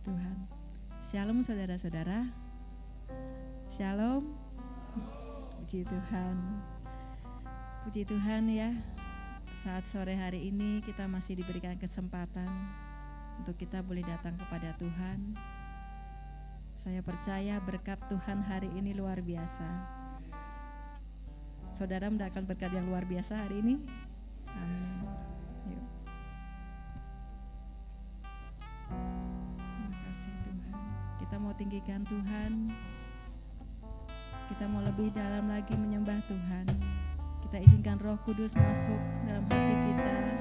Tuhan. Shalom saudara-saudara. Shalom. Puji Tuhan. Puji Tuhan ya. Saat sore hari ini kita masih diberikan kesempatan untuk kita boleh datang kepada Tuhan. Saya percaya berkat Tuhan hari ini luar biasa. Saudara mendapatkan berkat yang luar biasa hari ini. Amin. Yuk. Terima kasih Tuhan. Kita mau tinggikan Tuhan. Kita mau lebih dalam lagi menyembah Tuhan. Kita izinkan Roh Kudus masuk dalam hati kita. Lebih dalam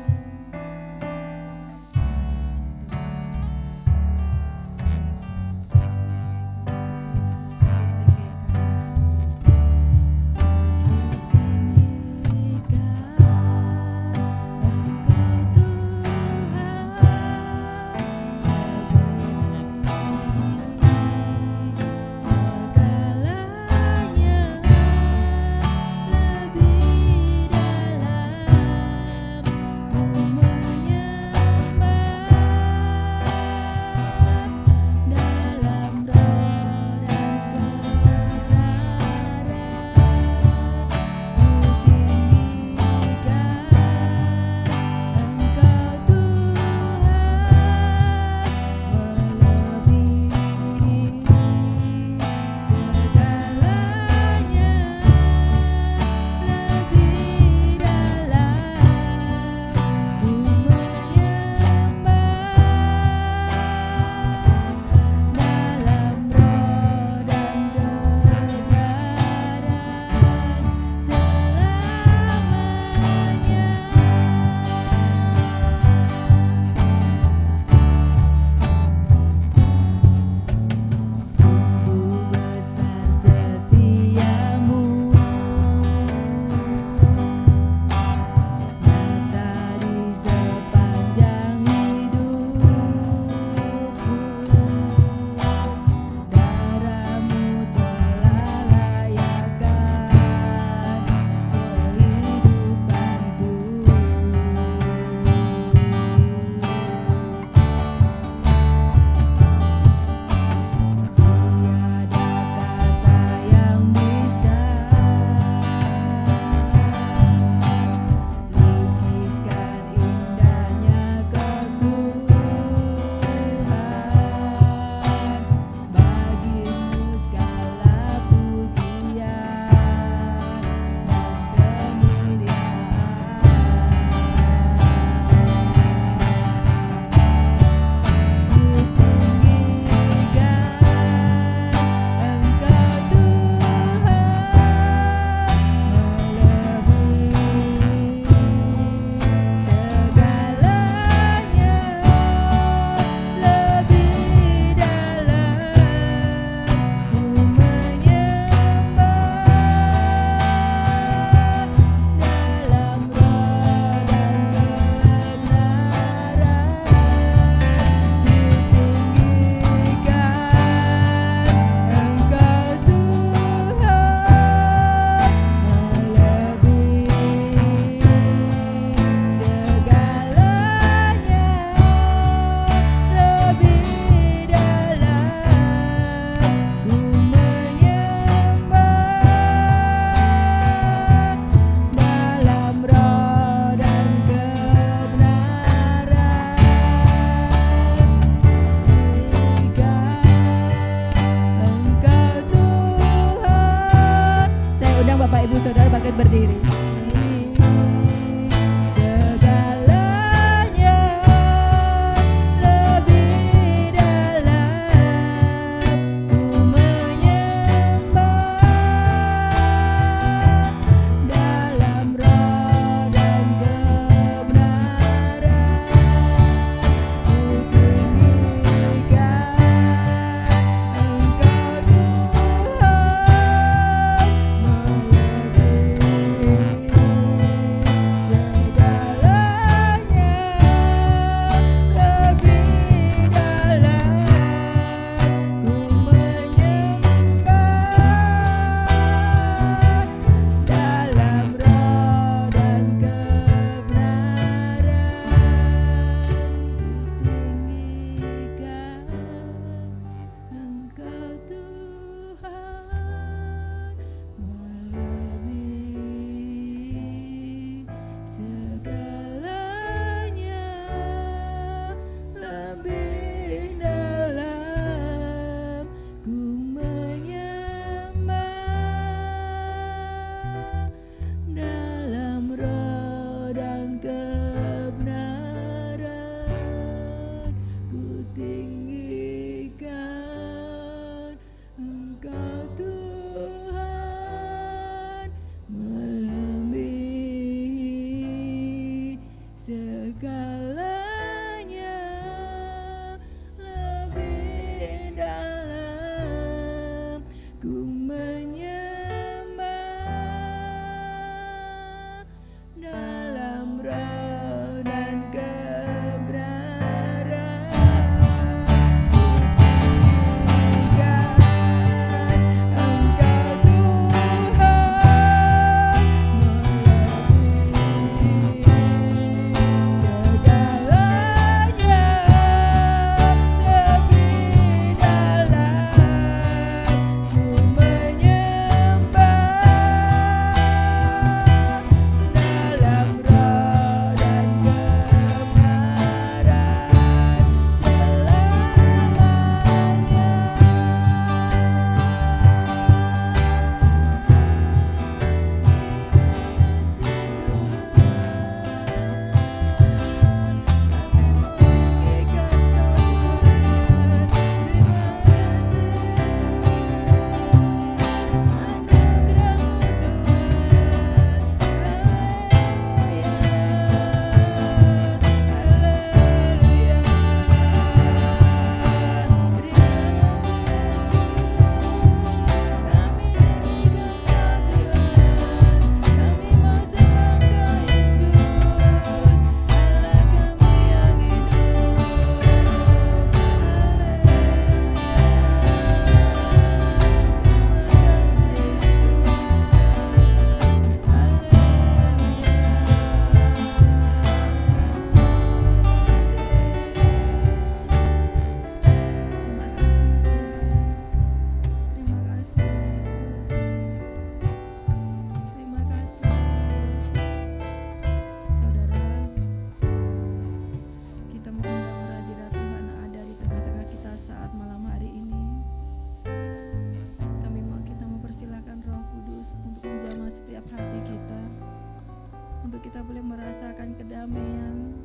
boleh merasakan kedamaian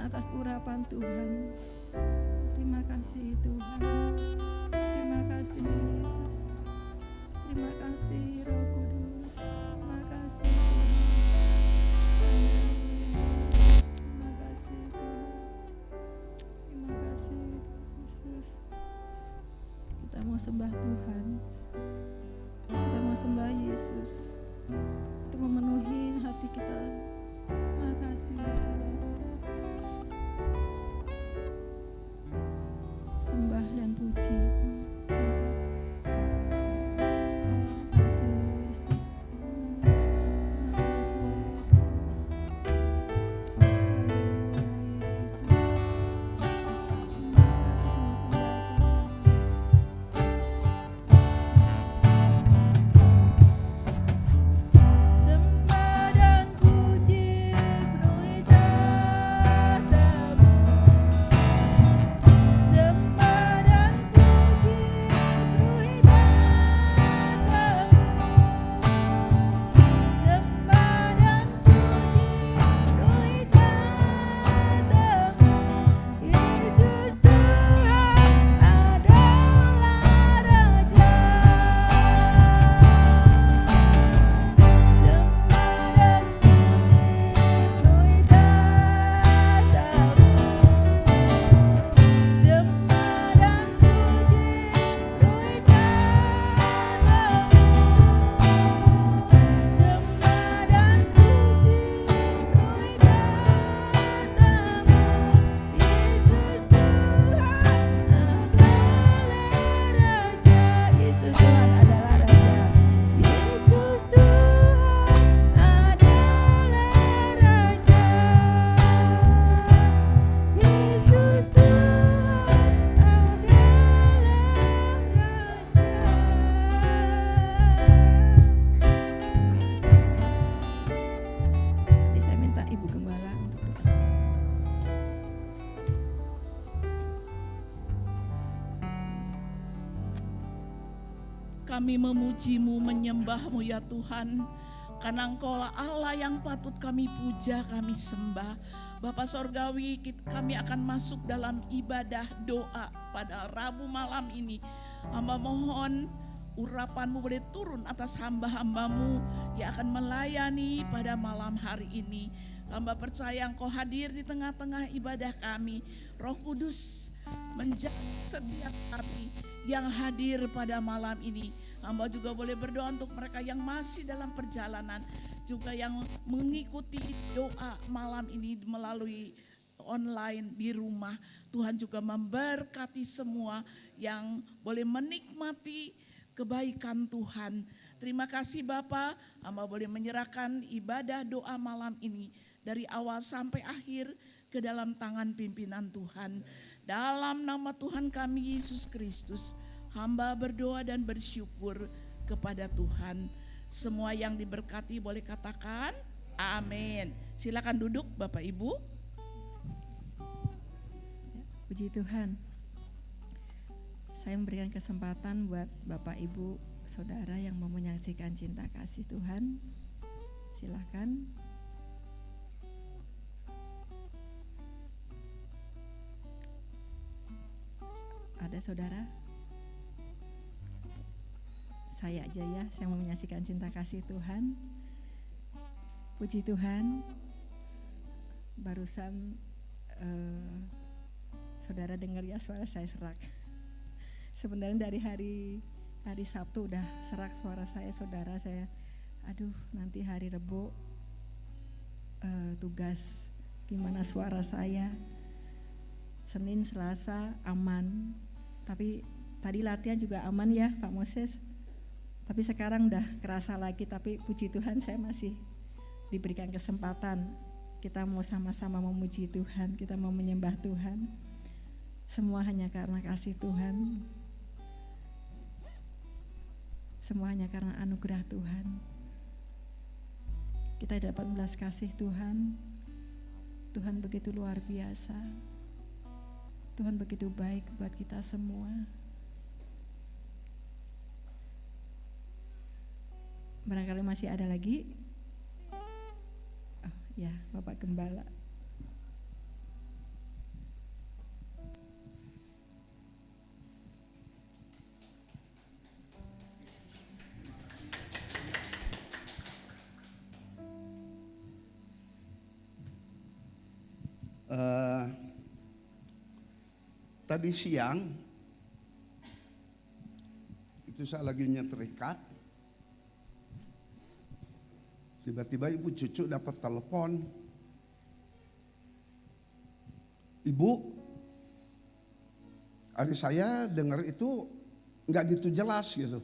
atas urapan Tuhan. Terima kasih Tuhan, terima kasih Yesus, terima kasih Roh Kudus, terima kasih Tuhan, terima kasih Tuhan, terima kasih Yesus. Kita mau sembah Tuhan, kita mau sembah Yesus untuk memenuhi hati kita. Terima kasih Tuhan. Sembah dan puji. Terima kasih Yesus. Terima kasih Yesus. Haleluya Yesus. Terima kasih sembah Tuhan. Sembah dan puji penuhi tatamu. Sembah dan puji penuhi tatamu. Sembah dan puji penuhi tatamu. Yesus Tuhan adalah Raja. Sembah dan puji penuhi tatamu. Sembah dan puji penuhi tatamu. Sembah dan puji penuhi tatamu. Yesus Tuhan adalah Raja. Yesus Tuhan adalah Raja. Yesus Tuhan adalah Raja. Yesus Tuhan adalah Raja. Nanti saya minta Ibu Gembala untuk doa. Kami memuji-Mu, menyembah-Mu ya Tuhan, karena Engkaulah Allah yang patut kami puja, kami sembah. Bapa Sorgawi, kami akan masuk dalam ibadah doa pada Rabu malam ini. Hamba mohon urapan-Mu boleh turun atas hamba-hamba-Mu yang akan melayani pada malam hari ini. Hamba percaya Engkau hadir di tengah-tengah ibadah kami. Roh Kudus menjaga setiap kami yang hadir pada malam ini. Hamba juga boleh berdoa untuk mereka yang masih dalam perjalanan, juga yang mengikuti doa malam ini melalui online di rumah. Tuhan juga memberkati semua yang boleh menikmati kebaikan Tuhan. Terima kasih Bapa, hamba boleh menyerahkan ibadah doa malam ini dari awal sampai akhir ke dalam tangan pimpinan Tuhan. Dalam nama Tuhan kami Yesus Kristus, hamba berdoa dan bersyukur kepada Tuhan. Semua yang diberkati boleh katakan amin. Silakan duduk Bapak Ibu. Puji Tuhan. Saya memberikan kesempatan buat Bapak Ibu Saudara yang mau menyaksikan cinta kasih Tuhan. Silakan. Ada saudara? Saya aja ya, saya mau menyaksikan cinta kasih Tuhan. Puji Tuhan. Barusan saudara dengar ya suara saya serak. Sebenarnya dari hari Sabtu udah serak suara saya, saudara. Saya aduh nanti hari Rebo tugas gimana suara saya. Senin Selasa aman, tapi tadi latihan juga aman ya Pak Moses, tapi sekarang udah kerasa lagi. Tapi puji Tuhan saya masih diberikan kesempatan. Kita mau sama-sama memuji Tuhan, kita mau menyembah Tuhan. Semua hanya karena kasih Tuhan, semua hanya karena anugerah Tuhan. Kita dapat belas kasih Tuhan. Tuhan begitu luar biasa. Tuhan begitu baik buat kita semua. Barangkali masih ada lagi. Ya, Bapak Gembala. Tadi siang itu saya lagi nyetrika, tiba-tiba ibu cucu dapat telepon, ibu, adik saya dengar itu nggak gitu jelas gitu,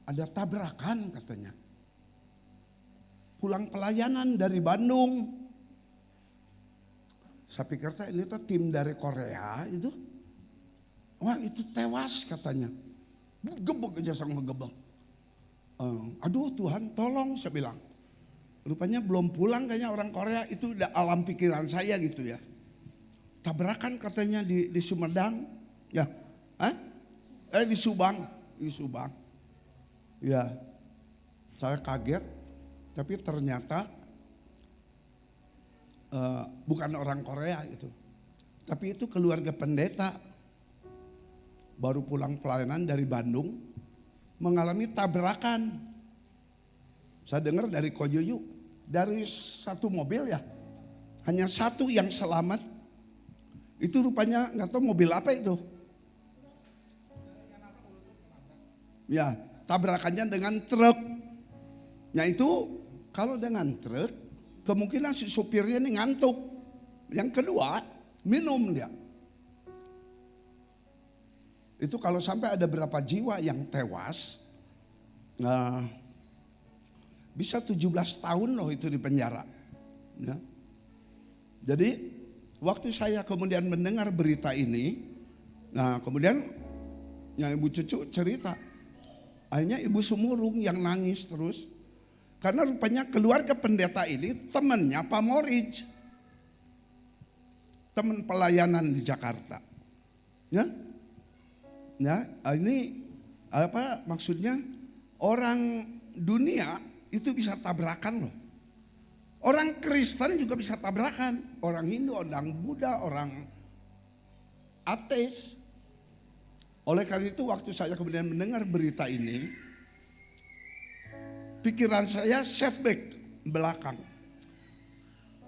ada tabrakan katanya, pulang pelayanan dari Bandung. Saya pikir ini tuh tim dari Korea itu. Wah itu tewas katanya. Gebek aja sama gebek. Aduh Tuhan tolong, saya bilang. Rupanya belum pulang kayaknya orang Korea, itu udah alam pikiran saya gitu ya. Tabrakan katanya di Sumedang. Ya. Di Subang. Di Subang. Ya. Saya kaget. Tapi ternyata bukan orang Korea itu, tapi itu keluarga pendeta baru pulang pelayanan dari Bandung mengalami tabrakan. Saya dengar dari Koyuyu, dari satu mobil ya, hanya satu yang selamat. Itu rupanya nggak tahu mobil apa itu. Ya, tabrakannya dengan truk. Nah itu kalau dengan truk kemungkinan si supirnya ini ngantuk. Yang kedua, minum dia. Itu kalau sampai ada berapa jiwa yang tewas, bisa 17 tahun loh itu di penjara. Ya. Jadi waktu saya kemudian mendengar berita ini, kemudian yang ibu cucu cerita, akhirnya ibu sumurung yang nangis terus. Karena rupanya keluarga pendeta ini temannya Pak Morij, teman pelayanan di Jakarta. Ya, ini apa maksudnya? Orang dunia itu bisa tabrakan loh. Orang Kristen juga bisa tabrakan. Orang Hindu, orang Buddha, orang ateis. Oleh karena itu waktu saya kemudian mendengar berita ini, pikiran saya setback belakang.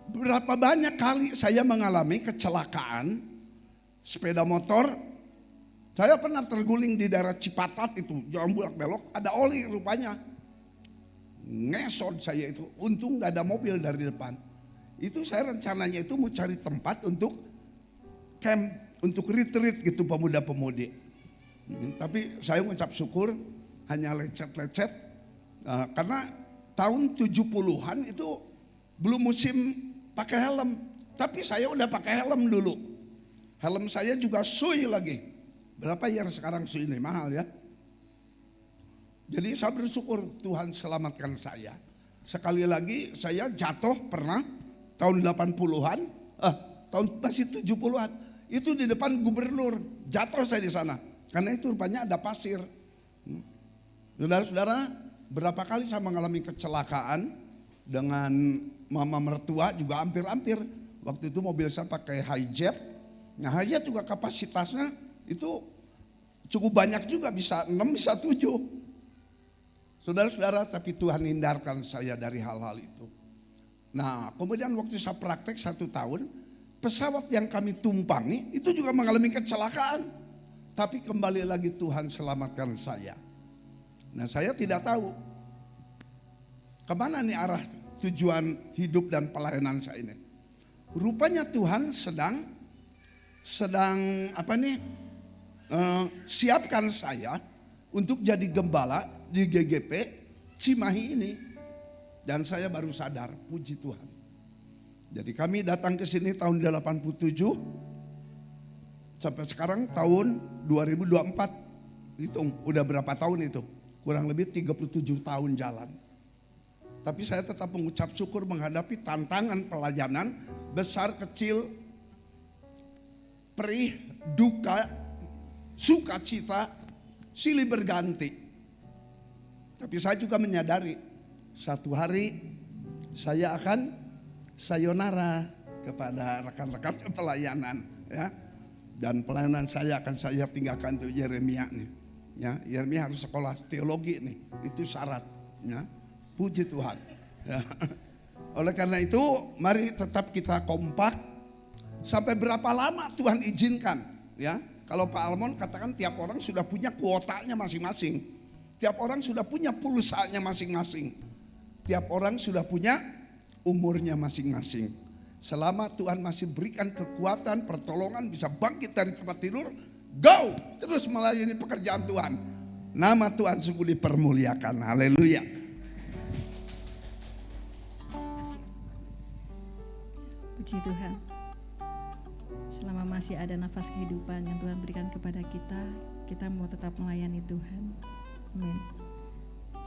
Berapa banyak kali saya mengalami kecelakaan sepeda motor. Saya pernah terguling di daerah Cipatat itu, jalan bulak belok, ada oli rupanya. Ngesot saya itu, untung gak ada mobil dari depan. Itu saya rencananya itu mau cari tempat untuk camp, untuk retreat gitu pemuda-pemudi. Tapi saya mengucap syukur hanya lecet-lecet. Karena tahun 70-an itu belum musim pakai helm. Tapi saya udah pakai helm dulu. Helm saya juga Sui lagi. Berapa ya sekarang Sui ini? Mahal ya. Jadi saya bersyukur Tuhan selamatkan saya. Sekali lagi saya jatuh pernah tahun 80-an. Tahun masih 70-an. Itu di depan gubernur. Jatuh saya di sana. Karena itu rupanya ada pasir. Saudara-saudara, berapa kali saya mengalami kecelakaan dengan mama mertua juga hampir-hampir. Waktu itu mobil saya pakai Hijet. Nah Hijet juga kapasitasnya itu cukup banyak juga, bisa 6 bisa 7. Saudara-saudara, tapi Tuhan hindarkan saya dari hal-hal itu. Nah kemudian waktu saya praktek 1 tahun, pesawat yang kami tumpangi itu juga mengalami kecelakaan. Tapi kembali lagi Tuhan selamatkan saya. Nah saya tidak tahu kemana nih arah tujuan hidup dan pelayanan saya ini. Rupanya Tuhan sedang siapkan saya untuk jadi gembala di GGP Cimahi ini. Dan saya baru sadar, puji Tuhan. Jadi kami datang ke sini tahun 87 sampai sekarang tahun 2024. Hitung udah berapa tahun itu? Kurang lebih 37 tahun jalan. Tapi saya tetap mengucap syukur menghadapi tantangan pelayanan besar kecil, perih, duka, sukacita, silih berganti. Tapi saya juga menyadari satu hari saya akan sayonara kepada rekan-rekan pelayanan, ya. Dan pelayanan saya akan saya tinggalkan untuk Yeremia nih. Ya, Yeremia harus sekolah teologi nih, itu syarat. Ya. Puji Tuhan. Ya. Oleh karena itu, mari tetap kita kompak. Sampai berapa lama Tuhan izinkan? Ya, kalau Pak Almon katakan tiap orang sudah punya kuotanya masing-masing. Tiap orang sudah punya pulsanya masing-masing. Tiap orang sudah punya umurnya masing-masing. Selama Tuhan masih berikan kekuatan, pertolongan, bisa bangkit dari tempat tidur, go! Terus melayani pekerjaan Tuhan. Nama Tuhan sungguh dipermuliakan. Haleluya. Puji Tuhan. Selama masih ada nafas kehidupan yang Tuhan berikan kepada kita, kita mau tetap melayani Tuhan. Amin.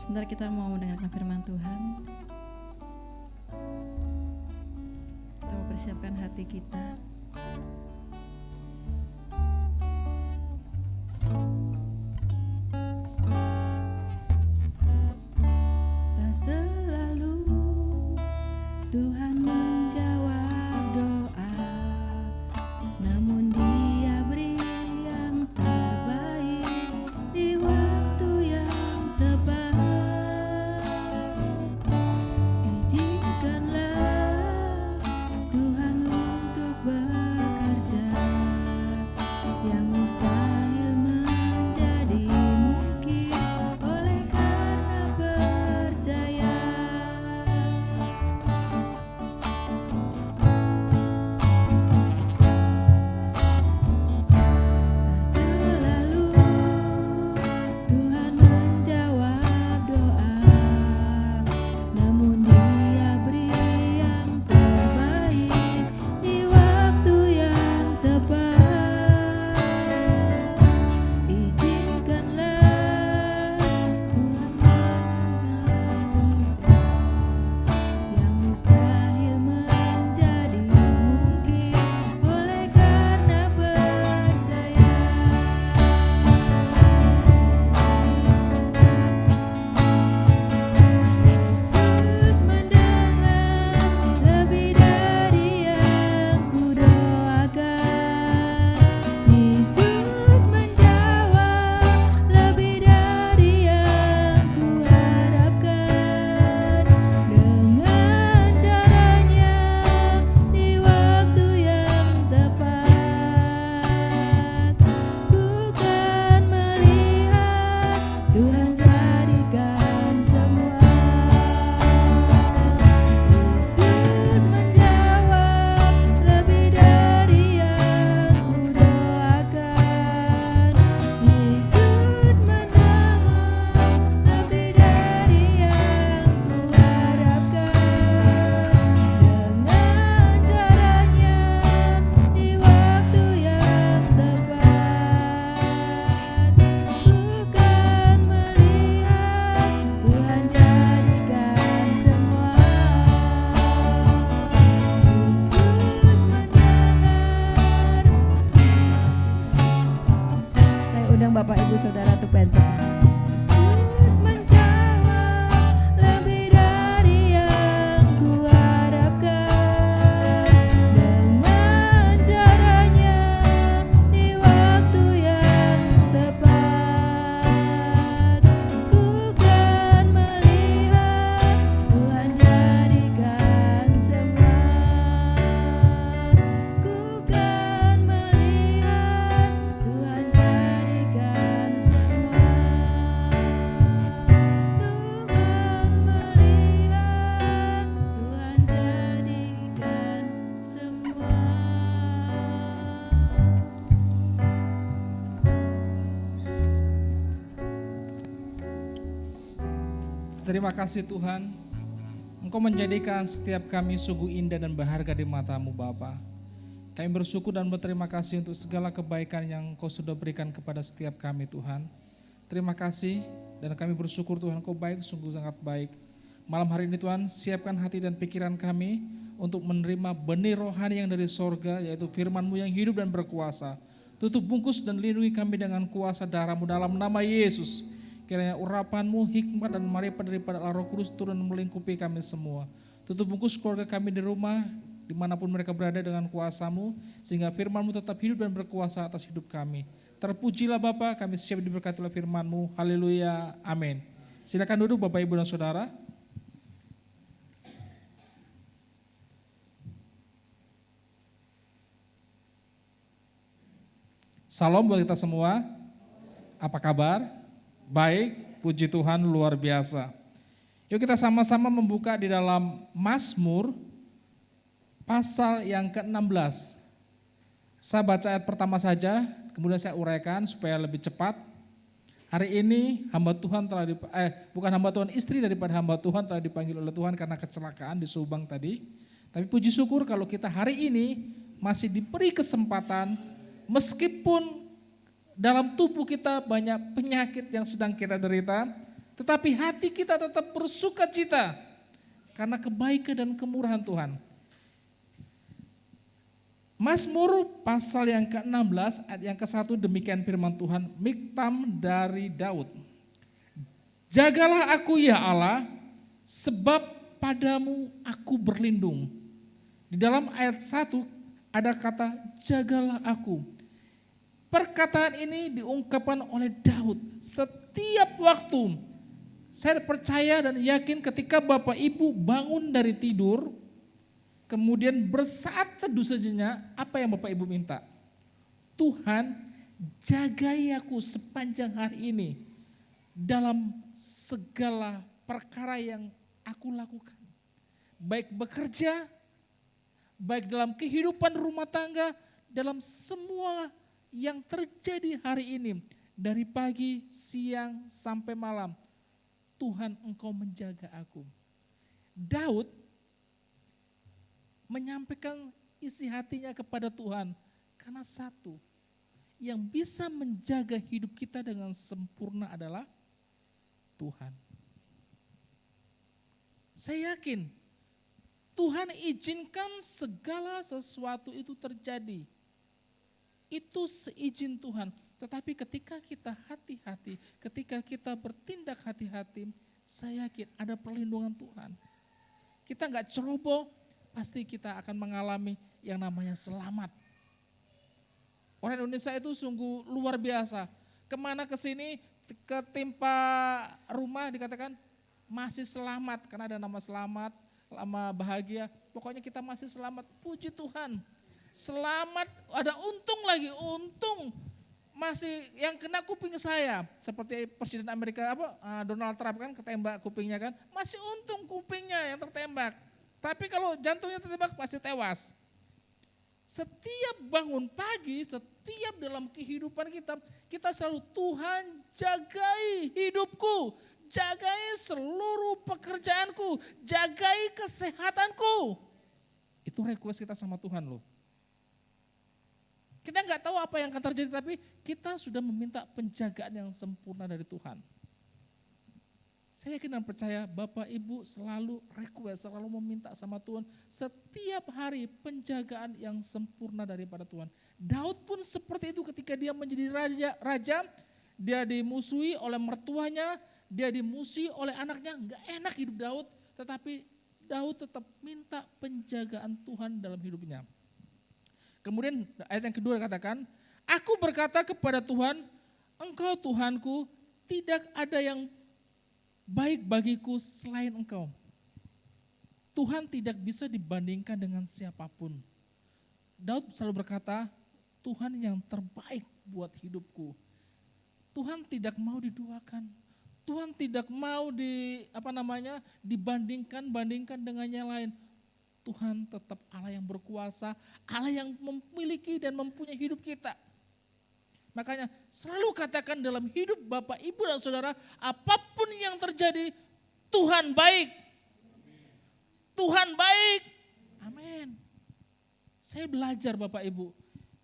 Sebentar kita mau mendengarkan firman Tuhan. Kita mau persiapkan hati kita. Tak selalu Tuhan menjawab doa, namun Dia beri yang terbaik di waktu yang tepat. Izinkanlah Tuhan untuk bekerja, yang mustahil menjadi mungkin oleh karena percaya. Tak selalu Tuhan menjawab doa, namun Dia beri yang terbaik di waktu yang tepat. Izinkanlah Tuhan yang mustahil menjadi mungkin oleh karena percaya. Yesus mendengar lebih dari yang kudoakan. Yesus menjawab lebih dari yang kuharapkan. Dengan caranya di waktu yang tepat, ku kan melihat Tuhan jadikan semua. Yesus menjawab lebih dari yang kudoakan. Yesus mendengar lebih dari yang kuharapkan. Dengan caranya di waktu yang tepat, bukan melihat Tuhan jadikan semua. Saya undang Bapak Ibu Saudara untuk band pertunjukan. Yesus menjawab lebih dari yang kuharapkan. Dengan caranya di waktu yang tepat, bukan melihat Tuhan jadikan semua. Ku kan melihat Tuhan jadikan semua. Tuhan melihat Tuhan jadikan semua. Terima kasih Tuhan, Engkau menjadikan setiap kami sungguh indah dan berharga di mata-Mu Bapa. Kami bersyukur dan berterima kasih untuk segala kebaikan yang Engkau sudah berikan kepada setiap kami Tuhan. Terima kasih dan kami bersyukur Tuhan Engkau baik, sungguh sangat baik. Malam hari ini Tuhan, siapkan hati dan pikiran kami untuk menerima benih rohani yang dari sorga, yaitu firman-Mu yang hidup dan berkuasa. Tutup bungkus dan lindungi kami dengan kuasa darah-Mu dalam nama Yesus. Kiranya urapan-Mu, hikmat dan marifat daripada Allah Roh Kudus turun melingkupi kami semua. Tutup bungkus keluarga kami di rumah, dimanapun mereka berada dengan kuasa-Mu, sehingga firman-Mu tetap hidup dan berkuasa atas hidup kami. Terpujilah Bapa, kami siap diberkati oleh firman-Mu. Haleluya, amin. Silakan duduk Bapak, Ibu, dan Saudara. Salam buat kita semua. Apa kabar? Baik, puji Tuhan, luar biasa. Yuk kita sama-sama membuka di dalam Mazmur pasal yang ke-16. Saya baca ayat pertama saja, kemudian saya uraikan supaya lebih cepat. Hari ini hamba Tuhan bukan hamba Tuhan, istri daripada hamba Tuhan telah dipanggil oleh Tuhan karena kecelakaan di Subang tadi. Tapi puji syukur kalau kita hari ini masih diberi kesempatan, meskipun dalam tubuh kita banyak penyakit yang sedang kita derita, tetapi hati kita tetap bersuka cita karena kebaikan dan kemurahan Tuhan. Mazmur pasal yang ke-16 ayat yang ke-1 demikian firman Tuhan, Miktam dari Daud. Jagalah aku ya Allah, sebab padamu aku berlindung. Di dalam ayat 1 ada kata jagalah aku. Perkataan ini diungkapkan oleh Daud setiap waktu. Saya percaya dan yakin ketika Bapak Ibu bangun dari tidur, kemudian bersaat teduh sejenak, apa yang Bapak Ibu minta? Tuhan, jagai aku sepanjang hari ini dalam segala perkara yang aku lakukan. Baik bekerja, baik dalam kehidupan rumah tangga, dalam semua yang terjadi hari ini, dari pagi, siang, sampai malam. Tuhan, Engkau menjaga aku. Daud menyampaikan isi hatinya kepada Tuhan karena satu, yang bisa menjaga hidup kita dengan sempurna adalah Tuhan. Saya yakin Tuhan izinkan segala sesuatu itu terjadi. Itu seizin Tuhan. Tetapi ketika kita hati-hati, ketika kita bertindak hati-hati, saya yakin ada perlindungan Tuhan. Kita enggak ceroboh, pasti kita akan mengalami yang namanya selamat. Orang Indonesia itu sungguh luar biasa. Kemana kesini, ketimpa rumah dikatakan masih selamat, karena ada nama selamat, lama bahagia, pokoknya kita masih selamat. Puji Tuhan, selamat, ada untung lagi, untung. Masih yang kena kuping saya, seperti Presiden Amerika Donald Trump kan ketembak kupingnya kan, masih untung kupingnya yang tertembak. Tapi kalau jantungnya tertembak pasti tewas. Setiap bangun pagi, setiap dalam kehidupan kita, kita selalu Tuhan jagai hidupku, jagai seluruh pekerjaanku, jagai kesehatanku. Itu request kita sama Tuhan loh. Kita nggak tahu apa yang akan terjadi, tapi kita sudah meminta penjagaan yang sempurna dari Tuhan. Saya yakin dan percaya Bapak Ibu selalu request, selalu meminta sama Tuhan setiap hari penjagaan yang sempurna daripada Tuhan. Daud pun seperti itu ketika dia menjadi raja, dia dimusuhi oleh mertuanya, dia dimusuhi oleh anaknya, nggak enak hidup Daud, tetapi Daud tetap minta penjagaan Tuhan dalam hidupnya. Kemudian ayat yang kedua katakan, aku berkata kepada Tuhan, Engkau Tuhanku, tidak ada yang baik bagiku selain Engkau. Tuhan tidak bisa dibandingkan dengan siapapun. Daud selalu berkata, Tuhan yang terbaik buat hidupku. Tuhan tidak mau diduakan. Tuhan tidak mau dibandingkan dengan yang lain. Tuhan tetap Allah yang berkuasa, Allah yang memiliki dan mempunyai hidup kita. Makanya selalu katakan dalam hidup Bapak, Ibu, dan Saudara, apapun yang terjadi, Tuhan baik. Tuhan baik. Amin. Saya belajar Bapak Ibu,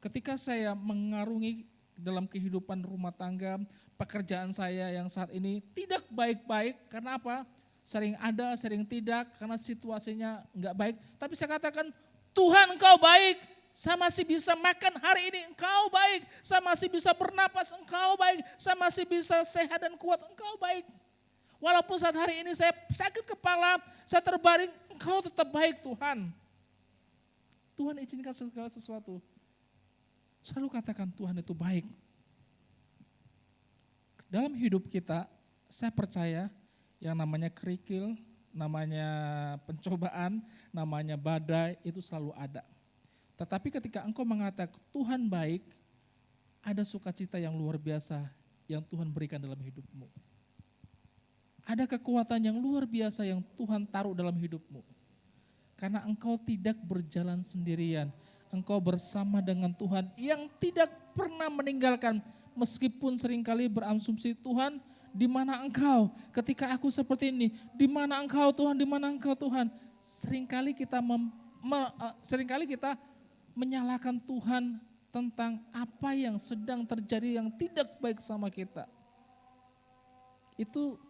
ketika saya mengarungi dalam kehidupan rumah tangga, pekerjaan saya yang saat ini tidak baik-baik, karena apa? Sering ada, sering tidak, karena situasinya enggak baik. Tapi saya katakan, Tuhan Engkau baik. Saya masih bisa makan hari ini, Engkau baik. Saya masih bisa bernapas, Engkau baik. Saya masih bisa sehat dan kuat, Engkau baik. Walaupun saat hari ini saya sakit kepala, saya terbaring, Engkau tetap baik Tuhan. Tuhan izinkan segala sesuatu. Selalu katakan Tuhan itu baik. Dalam hidup kita, saya percaya yang namanya kerikil, namanya pencobaan, namanya badai, itu selalu ada. Tetapi ketika engkau mengatakan Tuhan baik, ada sukacita yang luar biasa yang Tuhan berikan dalam hidupmu. Ada kekuatan yang luar biasa yang Tuhan taruh dalam hidupmu. Karena engkau tidak berjalan sendirian. Engkau bersama dengan Tuhan yang tidak pernah meninggalkan. Meskipun seringkali berasumsi Tuhan, di mana engkau ketika aku seperti ini? Di mana engkau Tuhan? Di mana engkau Tuhan? Seringkali kita menyalahkan Tuhan tentang apa yang sedang terjadi yang tidak baik sama kita. Itu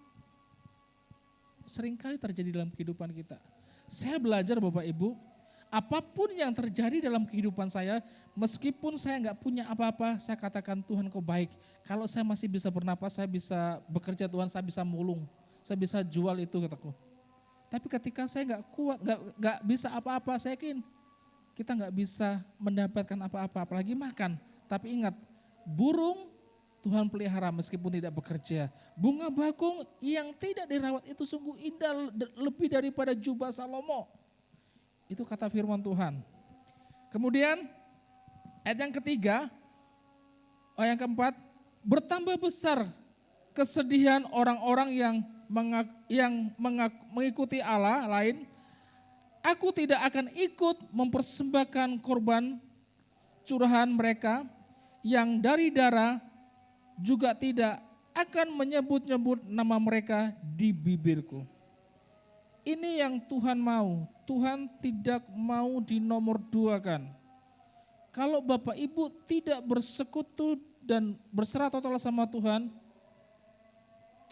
seringkali terjadi dalam kehidupan kita. Saya belajar Bapak Ibu, apapun yang terjadi dalam kehidupan saya, meskipun saya nggak punya apa-apa, saya katakan Tuhan Kau baik. Kalau saya masih bisa bernapas, saya bisa bekerja Tuhan, saya bisa mulung, saya bisa jual itu kataku. Tapi ketika saya nggak kuat, nggak bisa apa-apa, saya yakin kita nggak bisa mendapatkan apa-apa, apalagi makan. Tapi ingat, burung Tuhan pelihara meskipun tidak bekerja. Bunga bakung yang tidak dirawat itu sungguh indah lebih daripada jubah Salomo. Itu kata firman Tuhan. Kemudian ayat yang ketiga, yang keempat, bertambah besar kesedihan orang-orang yang mengikuti Allah lain. Aku tidak akan ikut mempersembahkan korban curahan mereka yang dari darah, juga tidak akan menyebut-nyebut nama mereka di bibirku. Ini yang Tuhan mau. Tuhan tidak mau dinomor duakan. Kalau Bapak Ibu tidak bersekutu dan berserah total sama Tuhan,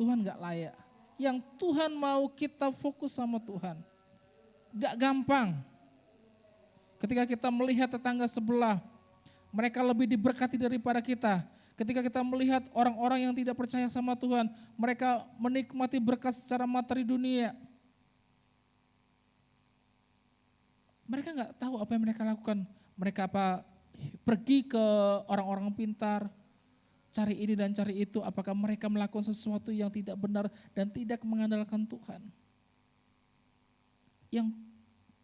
Tuhan gak layak. Yang Tuhan mau kita fokus sama Tuhan. Gak gampang. Ketika kita melihat tetangga sebelah, mereka lebih diberkati daripada kita. Ketika kita melihat orang-orang yang tidak percaya sama Tuhan, mereka menikmati berkat secara materi dunia. Mereka gak tahu apa yang mereka lakukan. Mereka pergi ke orang-orang pintar, cari ini dan cari itu. Apakah mereka melakukan sesuatu yang tidak benar dan tidak mengandalkan Tuhan. Yang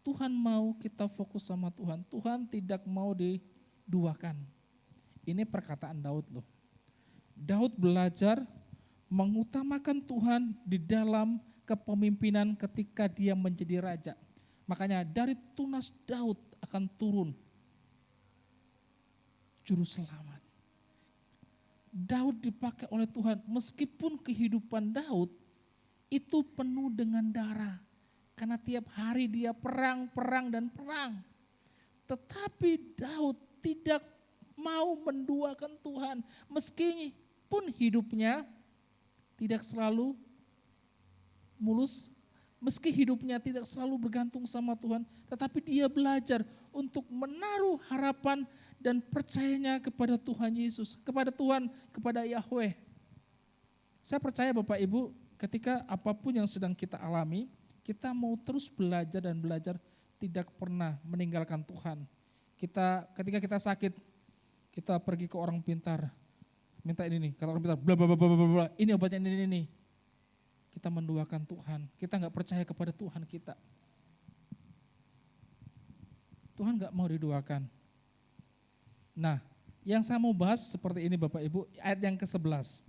Tuhan mau kita fokus sama Tuhan. Tuhan tidak mau diduakan. Ini perkataan Daud loh. Daud belajar mengutamakan Tuhan di dalam kepemimpinan ketika dia menjadi raja. Makanya dari tunas Daud akan turun juru selamat. Daud dipakai oleh Tuhan meskipun kehidupan Daud itu penuh dengan darah. Karena tiap hari dia perang. Tetapi Daud tidak mau menduakan Tuhan. Meskipun hidupnya tidak selalu mulus, meski hidupnya tidak selalu bergantung sama Tuhan, tetapi dia belajar untuk menaruh harapan dan percayanya kepada Tuhan Yesus, kepada Tuhan, kepada Yahweh. Saya percaya Bapak Ibu, ketika apapun yang sedang kita alami, kita mau terus belajar dan belajar, tidak pernah meninggalkan Tuhan. Ketika kita sakit, kita pergi ke orang pintar, minta ini nih, kata orang pintar, bla bla bla bla bla, ini obatnya ini. Kita menduakan Tuhan, kita nggak percaya kepada Tuhan kita. Tuhan nggak mau diduakan. Nah, yang saya mau bahas seperti ini Bapak Ibu, ayat yang ke-11.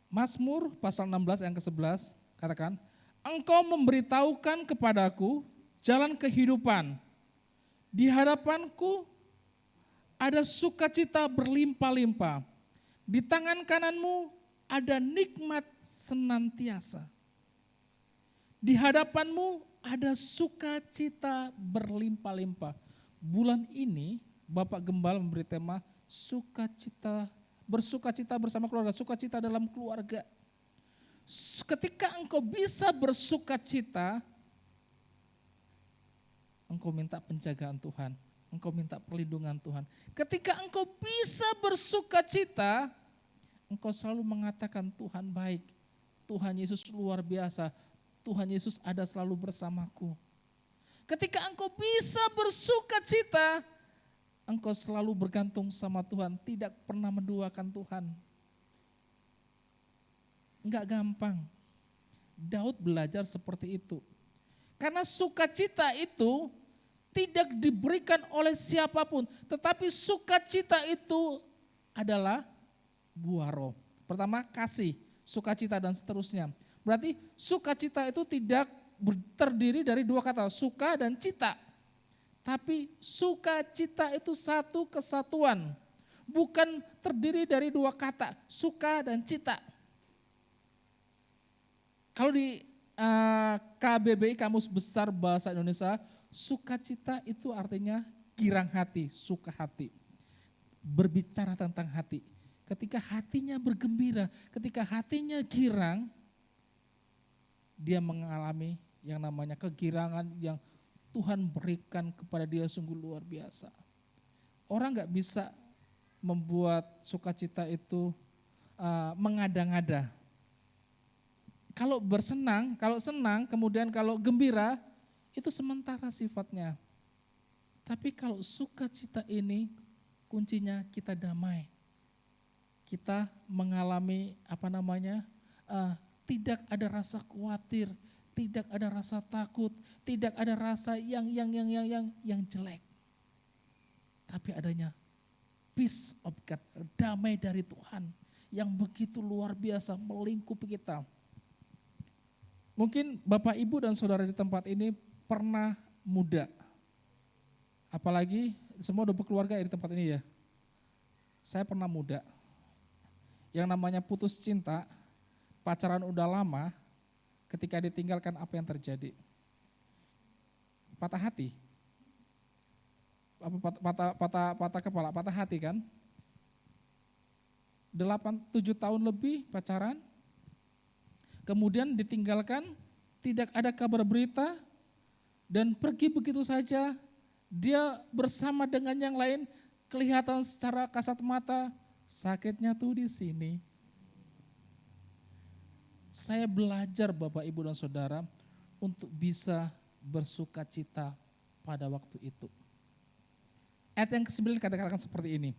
Mazmur pasal 16 yang ke-11 katakan, Engkau memberitahukan kepadaku jalan kehidupan. Di hadapanku ada sukacita berlimpah-limpah. Di tangan kananmu ada nikmat senantiasa. Di hadapanmu ada sukacita berlimpah-limpah. Bulan ini Bapak Gembala memberi tema sukacita, bersukacita bersama keluarga, sukacita dalam keluarga. Ketika engkau bisa bersukacita, engkau minta penjagaan Tuhan, engkau minta perlindungan Tuhan. Ketika engkau bisa bersukacita, engkau selalu mengatakan Tuhan baik, Tuhan Yesus luar biasa, Tuhan Yesus ada selalu bersamaku. Ketika engkau bisa bersuka cita, engkau selalu bergantung sama Tuhan, tidak pernah menduakan Tuhan. Enggak gampang. Daud belajar seperti itu. Karena sukacita itu tidak diberikan oleh siapapun, tetapi sukacita itu adalah buah roh. Pertama kasih, sukacita dan seterusnya. Berarti sukacita itu tidak terdiri dari dua kata, suka dan cita. Tapi sukacita itu satu kesatuan, bukan terdiri dari dua kata, suka dan cita. Kalau di KBBI Kamus Besar Bahasa Indonesia, sukacita itu artinya girang hati, suka hati. Berbicara tentang hati. Ketika hatinya bergembira, ketika hatinya girang, dia mengalami yang namanya kegirangan yang Tuhan berikan kepada dia sungguh luar biasa. Orang gak bisa membuat sukacita itu mengada-ngada. Kalau bersenang, kalau senang, kemudian kalau gembira, itu sementara sifatnya. Tapi kalau sukacita ini, kuncinya kita damai. Kita mengalami tidak ada rasa khawatir, tidak ada rasa takut, tidak ada rasa yang jelek. Tapi adanya peace of God, damai dari Tuhan yang begitu luar biasa melingkupi kita. Mungkin Bapak, Ibu, dan saudara di tempat ini pernah muda. Apalagi semua udah berkeluarga di tempat ini ya. Saya pernah muda. Yang namanya putus cinta, pacaran udah lama, ketika ditinggalkan apa yang terjadi? Patah hati. Patah kepala, patah hati kan? 7 tahun lebih pacaran, kemudian ditinggalkan, tidak ada kabar berita, dan pergi begitu saja. Dia bersama dengan yang lain, kelihatan secara kasat mata, sakitnya tuh di sini. Saya belajar Bapak, Ibu, dan Saudara untuk bisa bersuka cita pada waktu itu. Ayat yang ke-9 katakan seperti ini.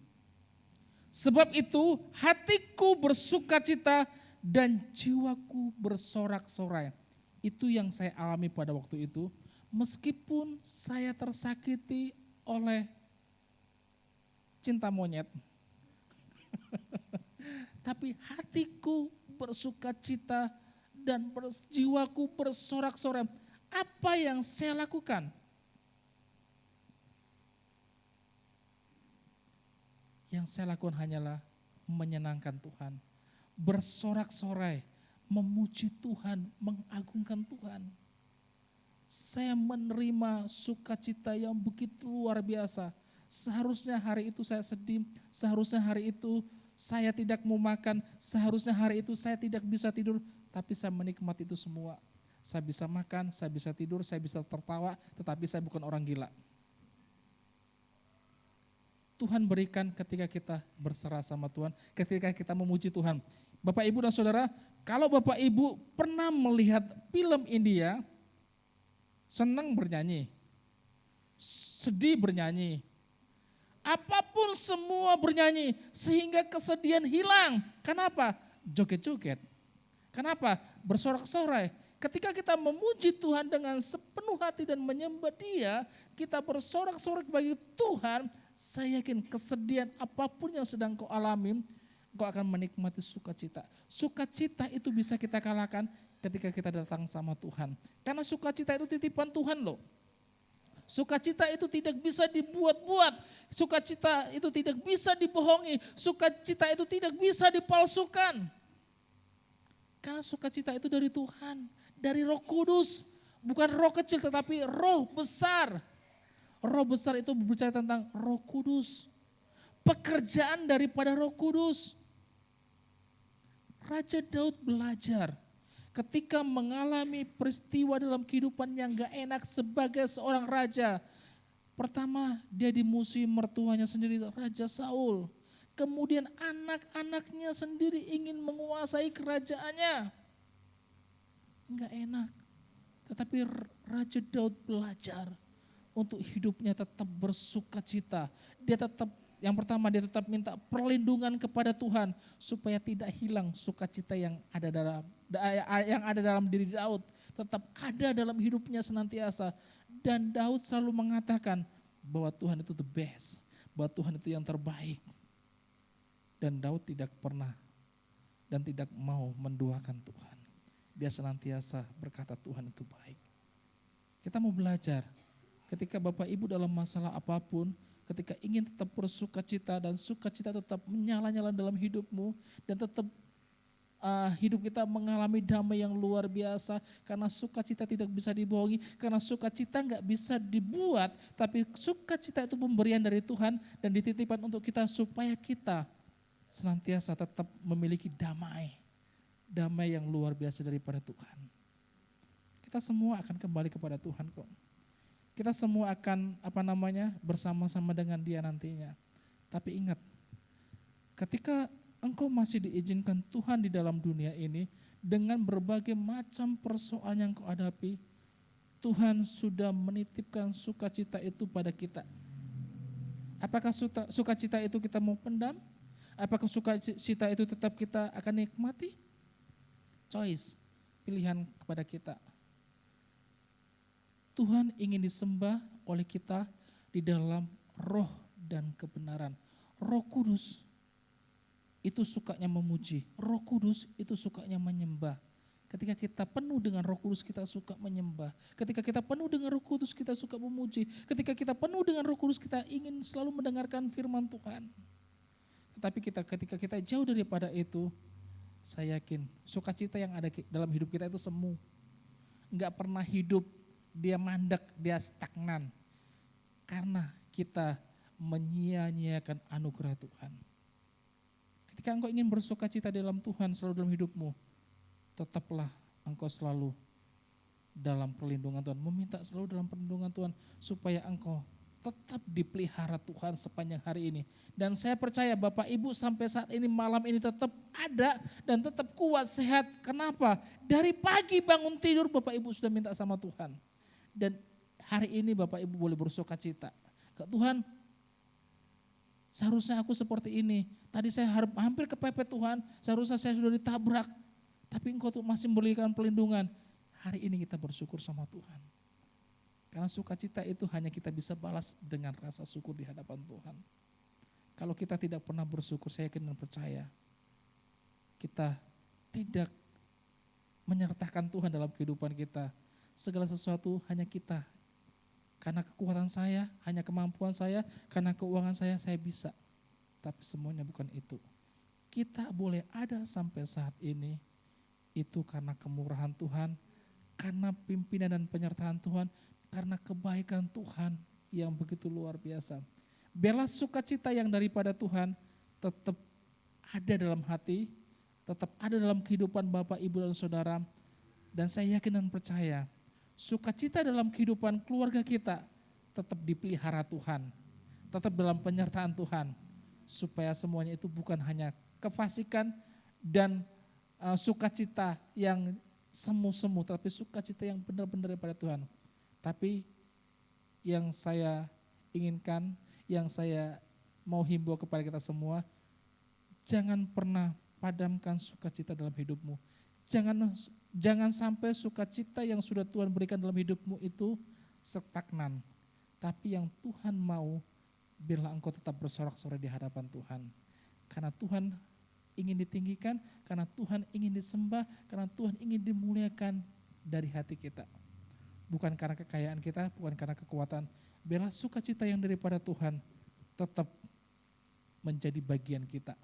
Sebab itu hatiku bersuka cita dan jiwaku bersorak-sorai. Itu yang saya alami pada waktu itu. Meskipun saya tersakiti oleh cinta monyet. Tapi hatiku bersuka cita dan jiwaku bersorak-sorai. Apa yang saya lakukan? Yang saya lakukan hanyalah menyenangkan Tuhan. Bersorak-sorai, memuji Tuhan, mengagungkan Tuhan. Saya menerima sukacita yang begitu luar biasa. Seharusnya hari itu saya sedih, seharusnya hari itu saya tidak mau makan, seharusnya hari itu saya tidak bisa tidur, tapi saya menikmati itu semua. Saya bisa makan, saya bisa tidur, saya bisa tertawa, tetapi saya bukan orang gila. Tuhan berikan ketika kita berserah sama Tuhan, ketika kita memuji Tuhan. Bapak, Ibu, dan Saudara, kalau Bapak, Ibu pernah melihat film India, senang bernyanyi, sedih bernyanyi, apapun semua bernyanyi, sehingga kesedihan hilang. Kenapa? Joget-joget. Kenapa? Bersorak-sorai. Ketika kita memuji Tuhan dengan sepenuh hati dan menyembah Dia, kita bersorak-sorai bagi Tuhan, saya yakin kesedihan apapun yang sedang kau alami, kau akan menikmati sukacita. Sukacita itu bisa kita kalahkan ketika kita datang sama Tuhan. Karena sukacita itu titipan Tuhan loh. Sukacita itu tidak bisa dibuat-buat. Sukacita itu tidak bisa dibohongi. Sukacita itu tidak bisa dipalsukan. Karena sukacita itu dari Tuhan, dari Roh Kudus. Bukan roh kecil tetapi roh besar. Roh besar itu berbicara tentang Roh Kudus. Pekerjaan daripada Roh Kudus. Raja Daud belajar ketika mengalami peristiwa dalam kehidupan yang gak enak sebagai seorang raja. Pertama, dia dimusuhi mertuanya sendiri, Raja Saul. Kemudian anak-anaknya sendiri ingin menguasai kerajaannya. Enggak enak. Tetapi Raja Daud belajar untuk hidupnya tetap bersukacita. Dia tetap, yang pertama dia tetap minta perlindungan kepada Tuhan supaya tidak hilang sukacita yang ada dalam diri Daud. Tetap ada dalam hidupnya senantiasa. Dan Daud selalu mengatakan bahwa Tuhan itu the best, bahwa Tuhan itu yang terbaik. Dan Daud tidak pernah dan tidak mau menduakan Tuhan. Dia senantiasa berkata Tuhan itu baik. Kita mau belajar ketika Bapak Ibu dalam masalah apapun, ketika ingin tetap bersukacita dan sukacita tetap menyala-nyala dalam hidupmu dan tetap hidup kita mengalami damai yang luar biasa karena sukacita tidak bisa dibohongi, karena sukacita nggak bisa dibuat, tapi sukacita itu pemberian dari Tuhan dan dititipkan untuk kita supaya kita senantiasa tetap memiliki damai yang luar biasa daripada Tuhan. Kita semua akan kembali kepada Tuhan kok. Kita semua akan bersama-sama dengan Dia nantinya. Tapi ingat, ketika engkau masih diizinkan Tuhan di dalam dunia ini dengan berbagai macam persoalan yang kau hadapi, Tuhan sudah menitipkan sukacita itu pada kita. Apakah sukacita itu kita mau pendam? Apakah sukacita itu tetap kita akan nikmati? Choice, pilihan kepada kita. Tuhan ingin disembah oleh kita di dalam roh dan kebenaran. Roh Kudus itu sukanya memuji, Roh Kudus itu sukanya menyembah. Ketika kita penuh dengan Roh Kudus kita suka menyembah. Ketika kita penuh dengan Roh Kudus kita suka memuji. Ketika kita penuh dengan Roh Kudus kita ingin selalu mendengarkan firman Tuhan. Tetapi ketika kita jauh daripada itu, saya yakin sukacita yang ada dalam hidup kita itu semu. Enggak pernah hidup dia mandek, dia stagnan. Karena kita menyia-nyiakan anugerah Tuhan. Ketika engkau ingin bersukacita dalam Tuhan selalu dalam hidupmu, tetaplah engkau selalu dalam perlindungan Tuhan. Meminta selalu dalam perlindungan Tuhan supaya engkau tetap dipelihara Tuhan sepanjang hari ini. Dan saya percaya Bapak Ibu sampai saat ini malam ini tetap ada dan tetap kuat, sehat. Kenapa? Dari pagi bangun tidur Bapak Ibu sudah minta sama Tuhan. Dan hari ini Bapak Ibu boleh bersukacita. Tuhan, seharusnya aku seperti ini. Tadi saya hampir kepepet Tuhan, seharusnya saya sudah ditabrak. Tapi Engkau tuh masih memberikan perlindungan. Hari ini kita bersyukur sama Tuhan. Karena sukacita itu hanya kita bisa balas dengan rasa syukur di hadapan Tuhan. Kalau kita tidak pernah bersyukur, saya yakin dan percaya, kita tidak menyertakan Tuhan dalam kehidupan kita. Segala sesuatu hanya kita. Karena kekuatan saya, hanya kemampuan saya, karena keuangan saya bisa. Tapi semuanya bukan itu. Kita boleh ada sampai saat ini, itu karena kemurahan Tuhan, karena pimpinan dan penyertaan Tuhan, karena kebaikan Tuhan yang begitu luar biasa. Bela sukacita yang daripada Tuhan tetap ada dalam hati, tetap ada dalam kehidupan Bapak, Ibu, dan Saudara. Dan saya yakin dan percaya, sukacita dalam kehidupan keluarga kita tetap dipelihara Tuhan, tetap dalam penyertaan Tuhan. Supaya semuanya itu bukan hanya kefasikan dan sukacita yang semu-semu, tapi sukacita yang benar-benar daripada Tuhan. Tapi yang saya inginkan, yang saya mau himbau kepada kita semua, jangan pernah padamkan sukacita dalam hidupmu. Jangan sampai sukacita yang sudah Tuhan berikan dalam hidupmu itu stagnan. Tapi yang Tuhan mau, biarlah engkau tetap bersorak-sorai di hadapan Tuhan. Karena Tuhan ingin ditinggikan, karena Tuhan ingin disembah, karena Tuhan ingin dimuliakan dari hati kita. Bukan karena kekayaan kita, bukan karena kekuatan. Biarlah sukacita yang daripada Tuhan tetap menjadi bagian kita.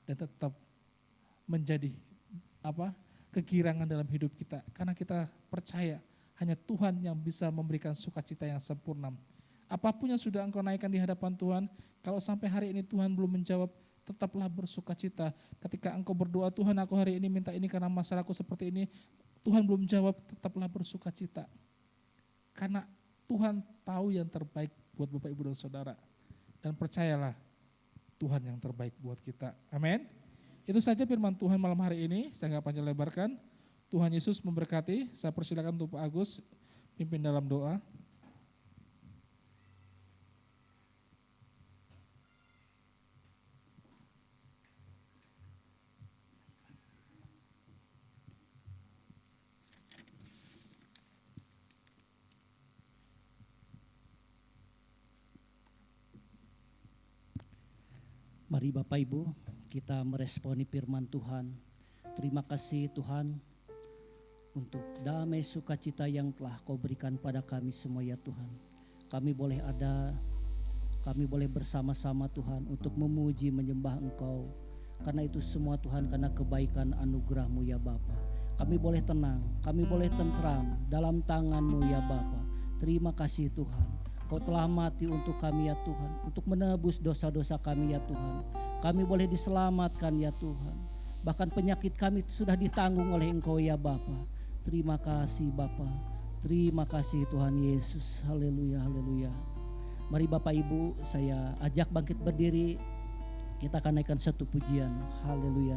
Dan tetap menjadi kegirangan dalam hidup kita. Karena kita percaya hanya Tuhan yang bisa memberikan sukacita yang sempurna. Apapun yang sudah engkau naikkan di hadapan Tuhan, kalau sampai hari ini Tuhan belum menjawab, tetaplah bersukacita. Ketika engkau berdoa, Tuhan aku hari ini minta ini karena masalahku seperti ini, Tuhan belum jawab, tetaplah bersukacita. Karena Tuhan tahu yang terbaik buat Bapak, Ibu, dan Saudara. Dan percayalah, Tuhan yang terbaik buat kita. Amin. Itu saja firman Tuhan malam hari ini, saya nggak panjang lebarkan. Tuhan Yesus memberkati. Saya persilakan untuk Pak Agus pimpin dalam doa. Mari Bapak Ibu, kita meresponi firman Tuhan. Terima kasih Tuhan untuk damai sukacita yang telah Kau berikan pada kami semua ya Tuhan. Kami boleh ada, kami boleh bersama-sama Tuhan untuk memuji menyembah Engkau. Karena itu semua Tuhan, karena kebaikan anugerah-Mu ya Bapa. Kami boleh tenang, kami boleh tentram dalam tangan-Mu ya Bapa. Terima kasih Tuhan. Kau telah mati untuk kami ya Tuhan, untuk menebus dosa-dosa kami ya Tuhan. Kami boleh diselamatkan ya Tuhan. Bahkan penyakit kami sudah ditanggung oleh Engkau ya Bapa. Terima kasih Bapa. Terima kasih Tuhan Yesus. Haleluya, haleluya. Mari Bapak Ibu, saya ajak bangkit berdiri. Kita akan naikkan satu pujian. Haleluya.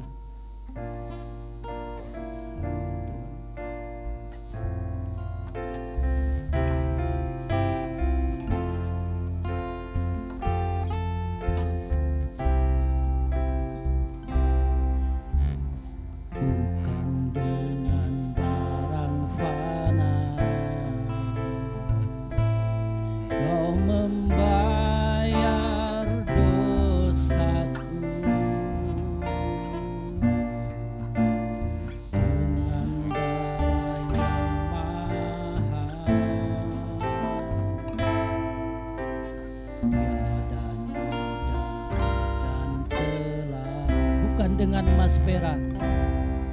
Dengan emas perak, bukan dengan emas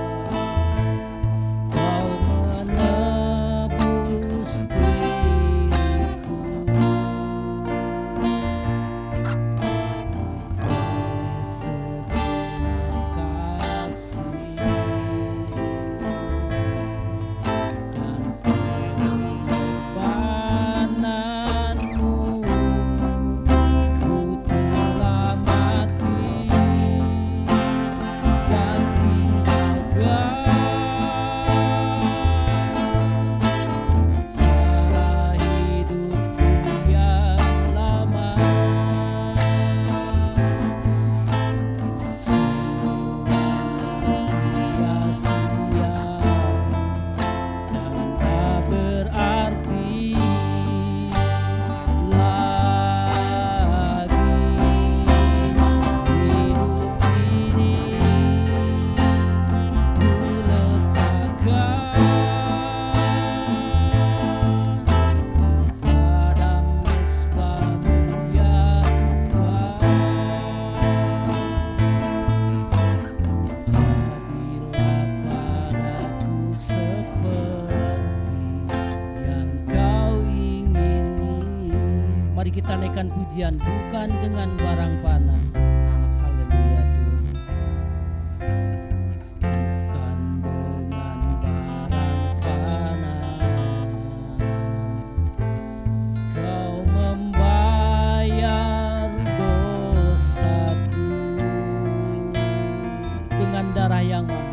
perak, Kau menebus diriku. Oleh segenap kasih dan pengorbanan, kita naikkan pujian bukan dengan barang panah. Haleluya Tuhan. Bukan dengan barang panah, Kau membayar dosaku dengan darah yang mahal.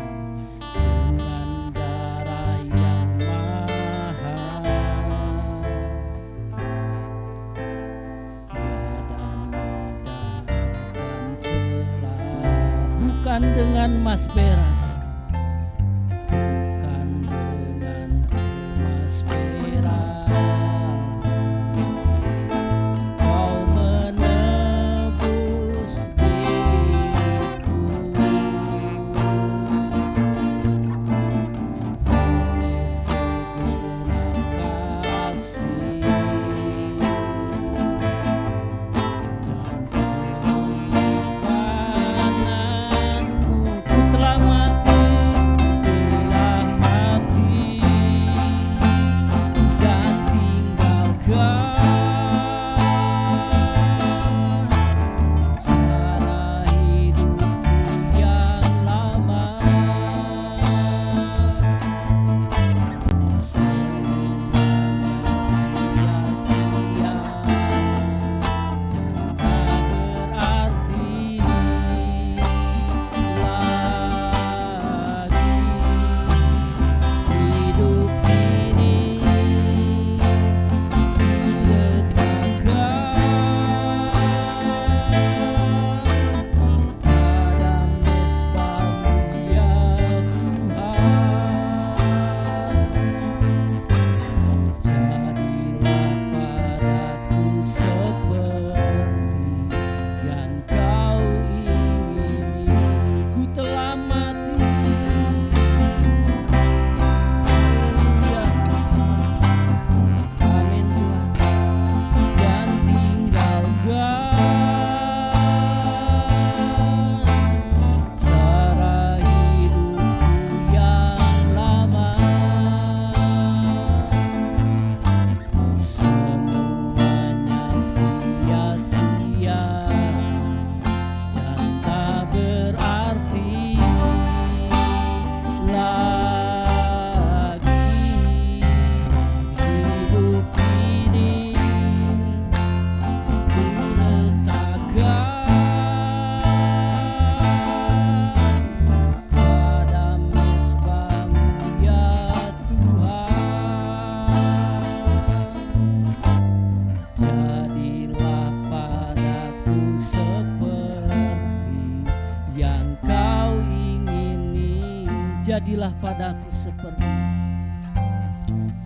jadilah padaku seperti,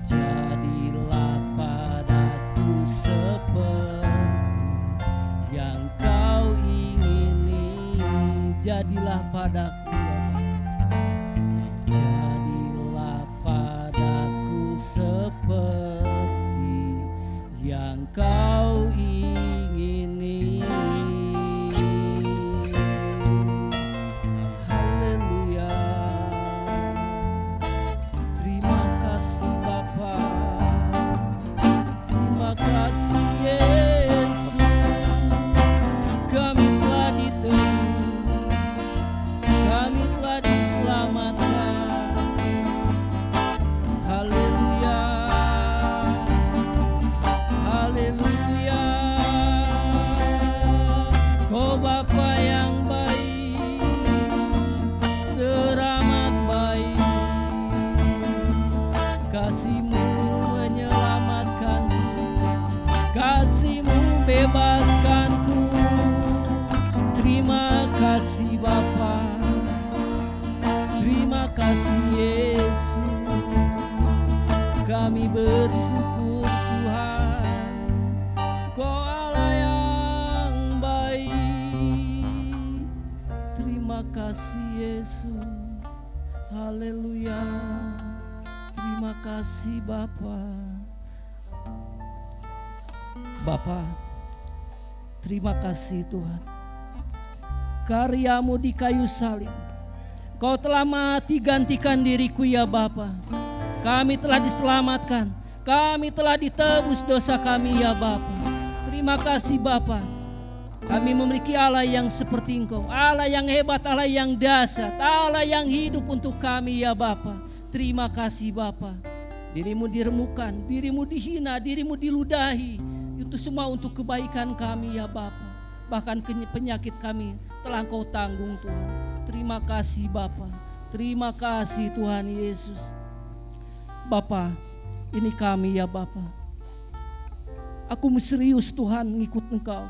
jadilah padaku seperti yang kau ingini, jadilah padaku ya Bapa. Jadilah padaku seperti yang kau ingini. Haleluya. Terima kasih Bapa. Terima kasih Yesus. Kami telah ditebus, kami telah diselamatkan. Haleluya, haleluya. Kau Bapa yang baik, teramat baik. Kasih-Mu menyelamatkanku, kasih-Mu bebaskanku. Terima kasih Bapa, terima kasih Yesus. Kami bersyukur Tuhan, Kau Allah yang baik. Terima kasih Yesus, haleluya. Terima kasih Bapa. Bapa, terima kasih Tuhan. Karya-Mu di kayu salib, Kau telah mati gantikan diriku ya Bapa. Kami telah diselamatkan, kami telah ditebus dosa kami ya Bapa. Terima kasih Bapa. Kami memiliki Allah yang seperti Engkau, Allah yang hebat, Allah yang dahsyat, Allah yang hidup untuk kami ya Bapa. Terima kasih Bapa. Diri-Mu diremukan, diri-Mu dihina, diri-Mu diludahi. Itu semua untuk kebaikan kami ya Bapa. Bahkan penyakit kami telah Engkau tanggung Tuhan. Terima kasih Bapa. Terima kasih Tuhan Yesus. Bapa, ini kami ya Bapa. Aku serius Tuhan ngikut Engkau.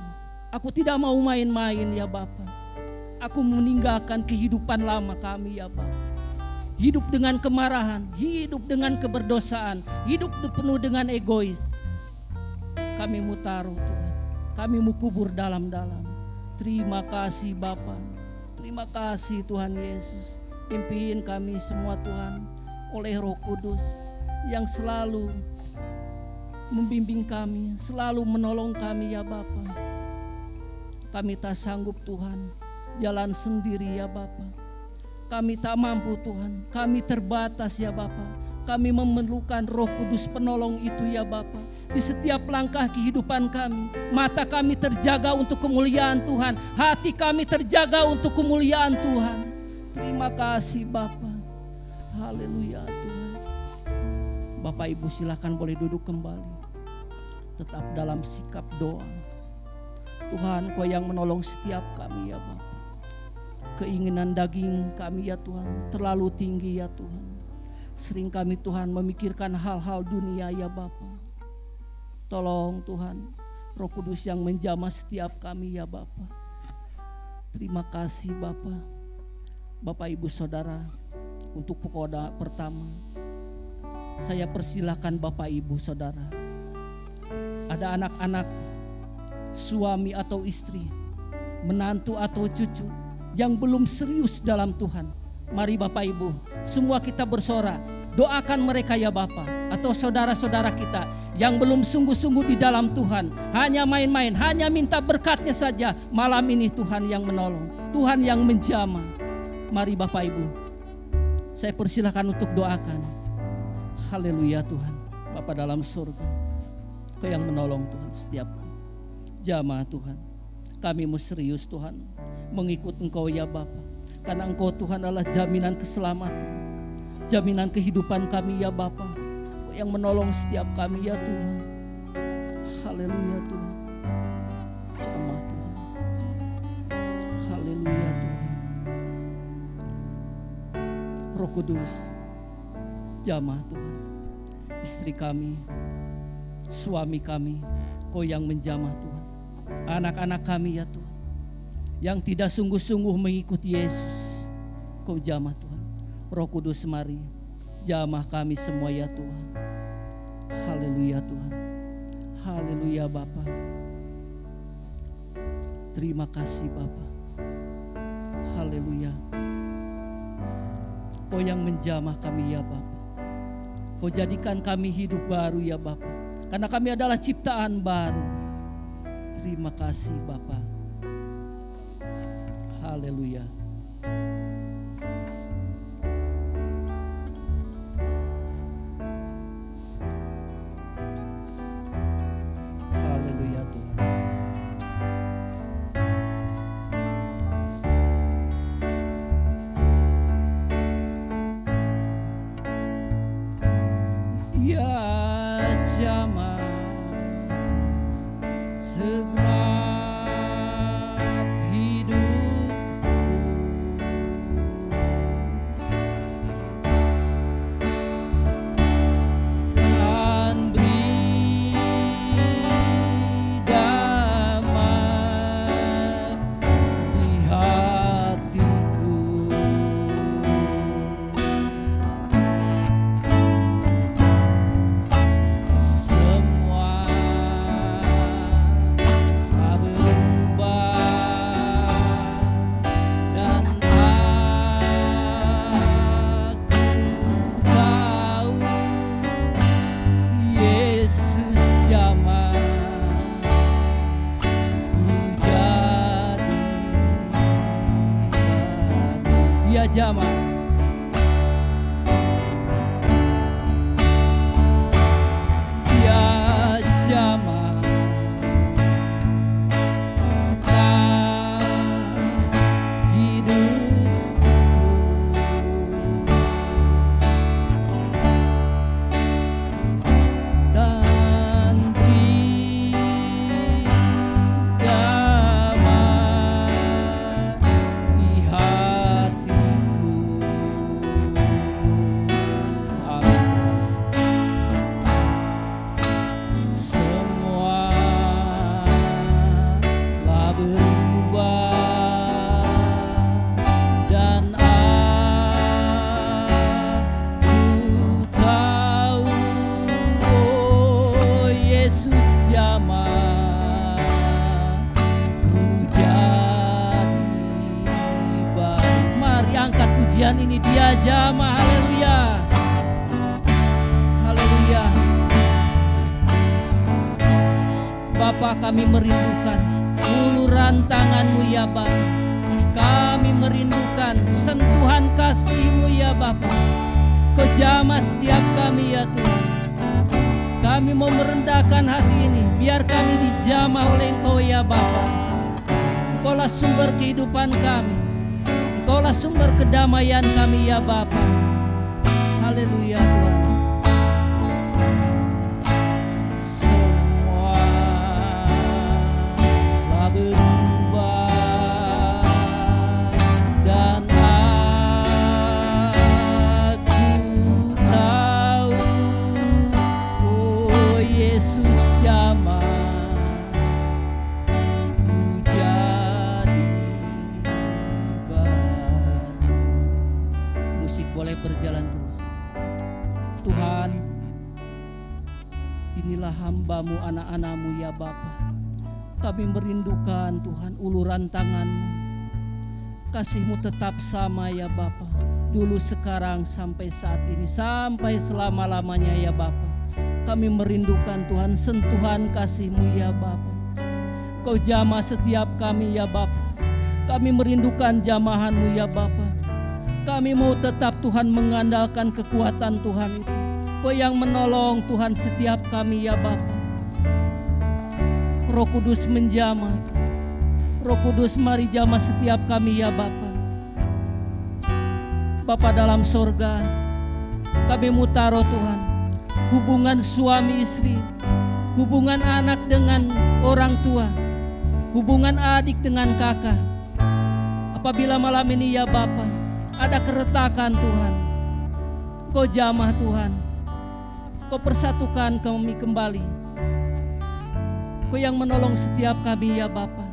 Aku tidak mau main-main ya Bapa. Aku meninggalkan kehidupan lama kami ya Bapa. Hidup dengan kemarahan, hidup dengan keberdosaan, hidup penuh dengan egois. Kami mau taruh Tuhan, kami mau kubur dalam-dalam. Terima kasih Bapa, terima kasih Tuhan Yesus. Pimpin kami semua Tuhan oleh Roh Kudus yang selalu membimbing kami, selalu menolong kami ya Bapa. Kami tak sanggup Tuhan jalan sendiri ya Bapa. Kami tak mampu Tuhan, kami terbatas ya Bapa. Kami memerlukan Roh Kudus penolong itu ya Bapa. Di setiap langkah kehidupan kami, mata kami terjaga untuk kemuliaan Tuhan, hati kami terjaga untuk kemuliaan Tuhan. Terima kasih Bapa. Haleluya Tuhan. Bapak Ibu silakan boleh duduk kembali. Tetap dalam sikap doa. Tuhan, Kau yang menolong setiap kami ya Bapa. Keinginan daging kami ya Tuhan terlalu tinggi ya Tuhan. Sering kami Tuhan memikirkan hal-hal dunia ya Bapa. Tolong Tuhan, Roh Kudus yang menjamah setiap kami ya Bapa. Terima kasih Bapa. Bapak Ibu Saudara, untuk pokok pertama, saya persilakan Bapak Ibu Saudara. Ada anak-anak, suami atau istri, menantu atau cucu yang belum serius dalam Tuhan. Mari Bapak Ibu, semua kita bersorak, doakan mereka ya Bapa. Atau saudara-saudara kita yang belum sungguh-sungguh di dalam Tuhan, hanya main-main, hanya minta berkat-Nya saja. Malam ini Tuhan yang menolong, Tuhan yang menjamah. Mari Bapak Ibu, saya persilakan untuk doakan. Haleluya Tuhan, Bapa dalam surga, Kau yang menolong Tuhan setiap jamaah Tuhan. Kami mau serius Tuhan mengikut Engkau ya Bapa. Karena Engkau Tuhan adalah jaminan keselamatan, jaminan kehidupan kami ya Bapa, yang menolong setiap kami ya Tuhan. Haleluya Tuhan. Jamaah Tuhan. Haleluya Tuhan. Roh Kudus, jamaah Tuhan. Istri kami, suami kami, Kau yang menjamah Tuhan. Anak-anak kami ya Tuhan, yang tidak sungguh-sungguh mengikuti Yesus, Kau jamah Tuhan. Roh Kudus mari jamah kami semua ya Tuhan. Haleluya Tuhan. Haleluya Bapa. Terima kasih Bapa. Haleluya. Kau yang menjamah kami ya Bapa. Kau jadikan kami hidup baru ya Bapa. Karena kami adalah ciptaan baru. Terima kasih Bapa. Haleluya. Haleluya Tuhan. Ya jamah segenap hidupku, kan beri damai di hatiku. Semua telah berubah dan aku tahu Yesus jamah ku jadi baru. Dia jamah. Dia jamah segenap hidupku, dan beri damai di hatiku. Amin. Semua telah berubah dan aku tahu, oh Yesus jamah ku jadi baru. Mari angkat pujian ini, dia jamah. Haleluya. Haleluya. Bapa, kami merindukan uluran tangan-Mu ya Bapa. Kami merindukan sentuhan kasih-Mu ya Bapa. Kau jamah setiap kami ya Tuhan. Kami mau merendahkan hati ini, biar kami dijamah oleh Engkau ya Bapa. Engkaulah sumber kehidupan kami. Engkaulah sumber kedamaian kami ya Bapa. Haleluya Tuhan. Semua telah berubah dan aku tahu, oh Yesus jamah ku jadi baru. Musik boleh berjalan terus. Tuhan, inilah hamba-Mu, anak-anak-Mu ya Bapa. Kami merindukan Tuhan uluran tangan-Mu. Kasih-Mu tetap sama ya Bapa. Dulu, sekarang, sampai saat ini, sampai selama-lamanya ya Bapa. Kami merindukan Tuhan sentuhan kasih-Mu ya Bapa. Kau jamah setiap kami ya Bapa. Kami merindukan jamahan-Mu ya Bapa. Kami mau tetap Tuhan mengandalkan kekuatan Tuhan itu. Kau yang menolong Tuhan setiap kami ya Bapa. Roh Kudus menjamah. Roh Kudus mari jamah setiap kami ya Bapa. Bapa dalam sorga, kami mau taruh Tuhan hubungan suami istri, hubungan anak dengan orang tua, hubungan adik dengan kakak. Apabila malam ini ya Bapa ada keretakan Tuhan, Kau jamah Tuhan, Kau persatukan kami kembali. Kau yang menolong setiap kami ya Bapa.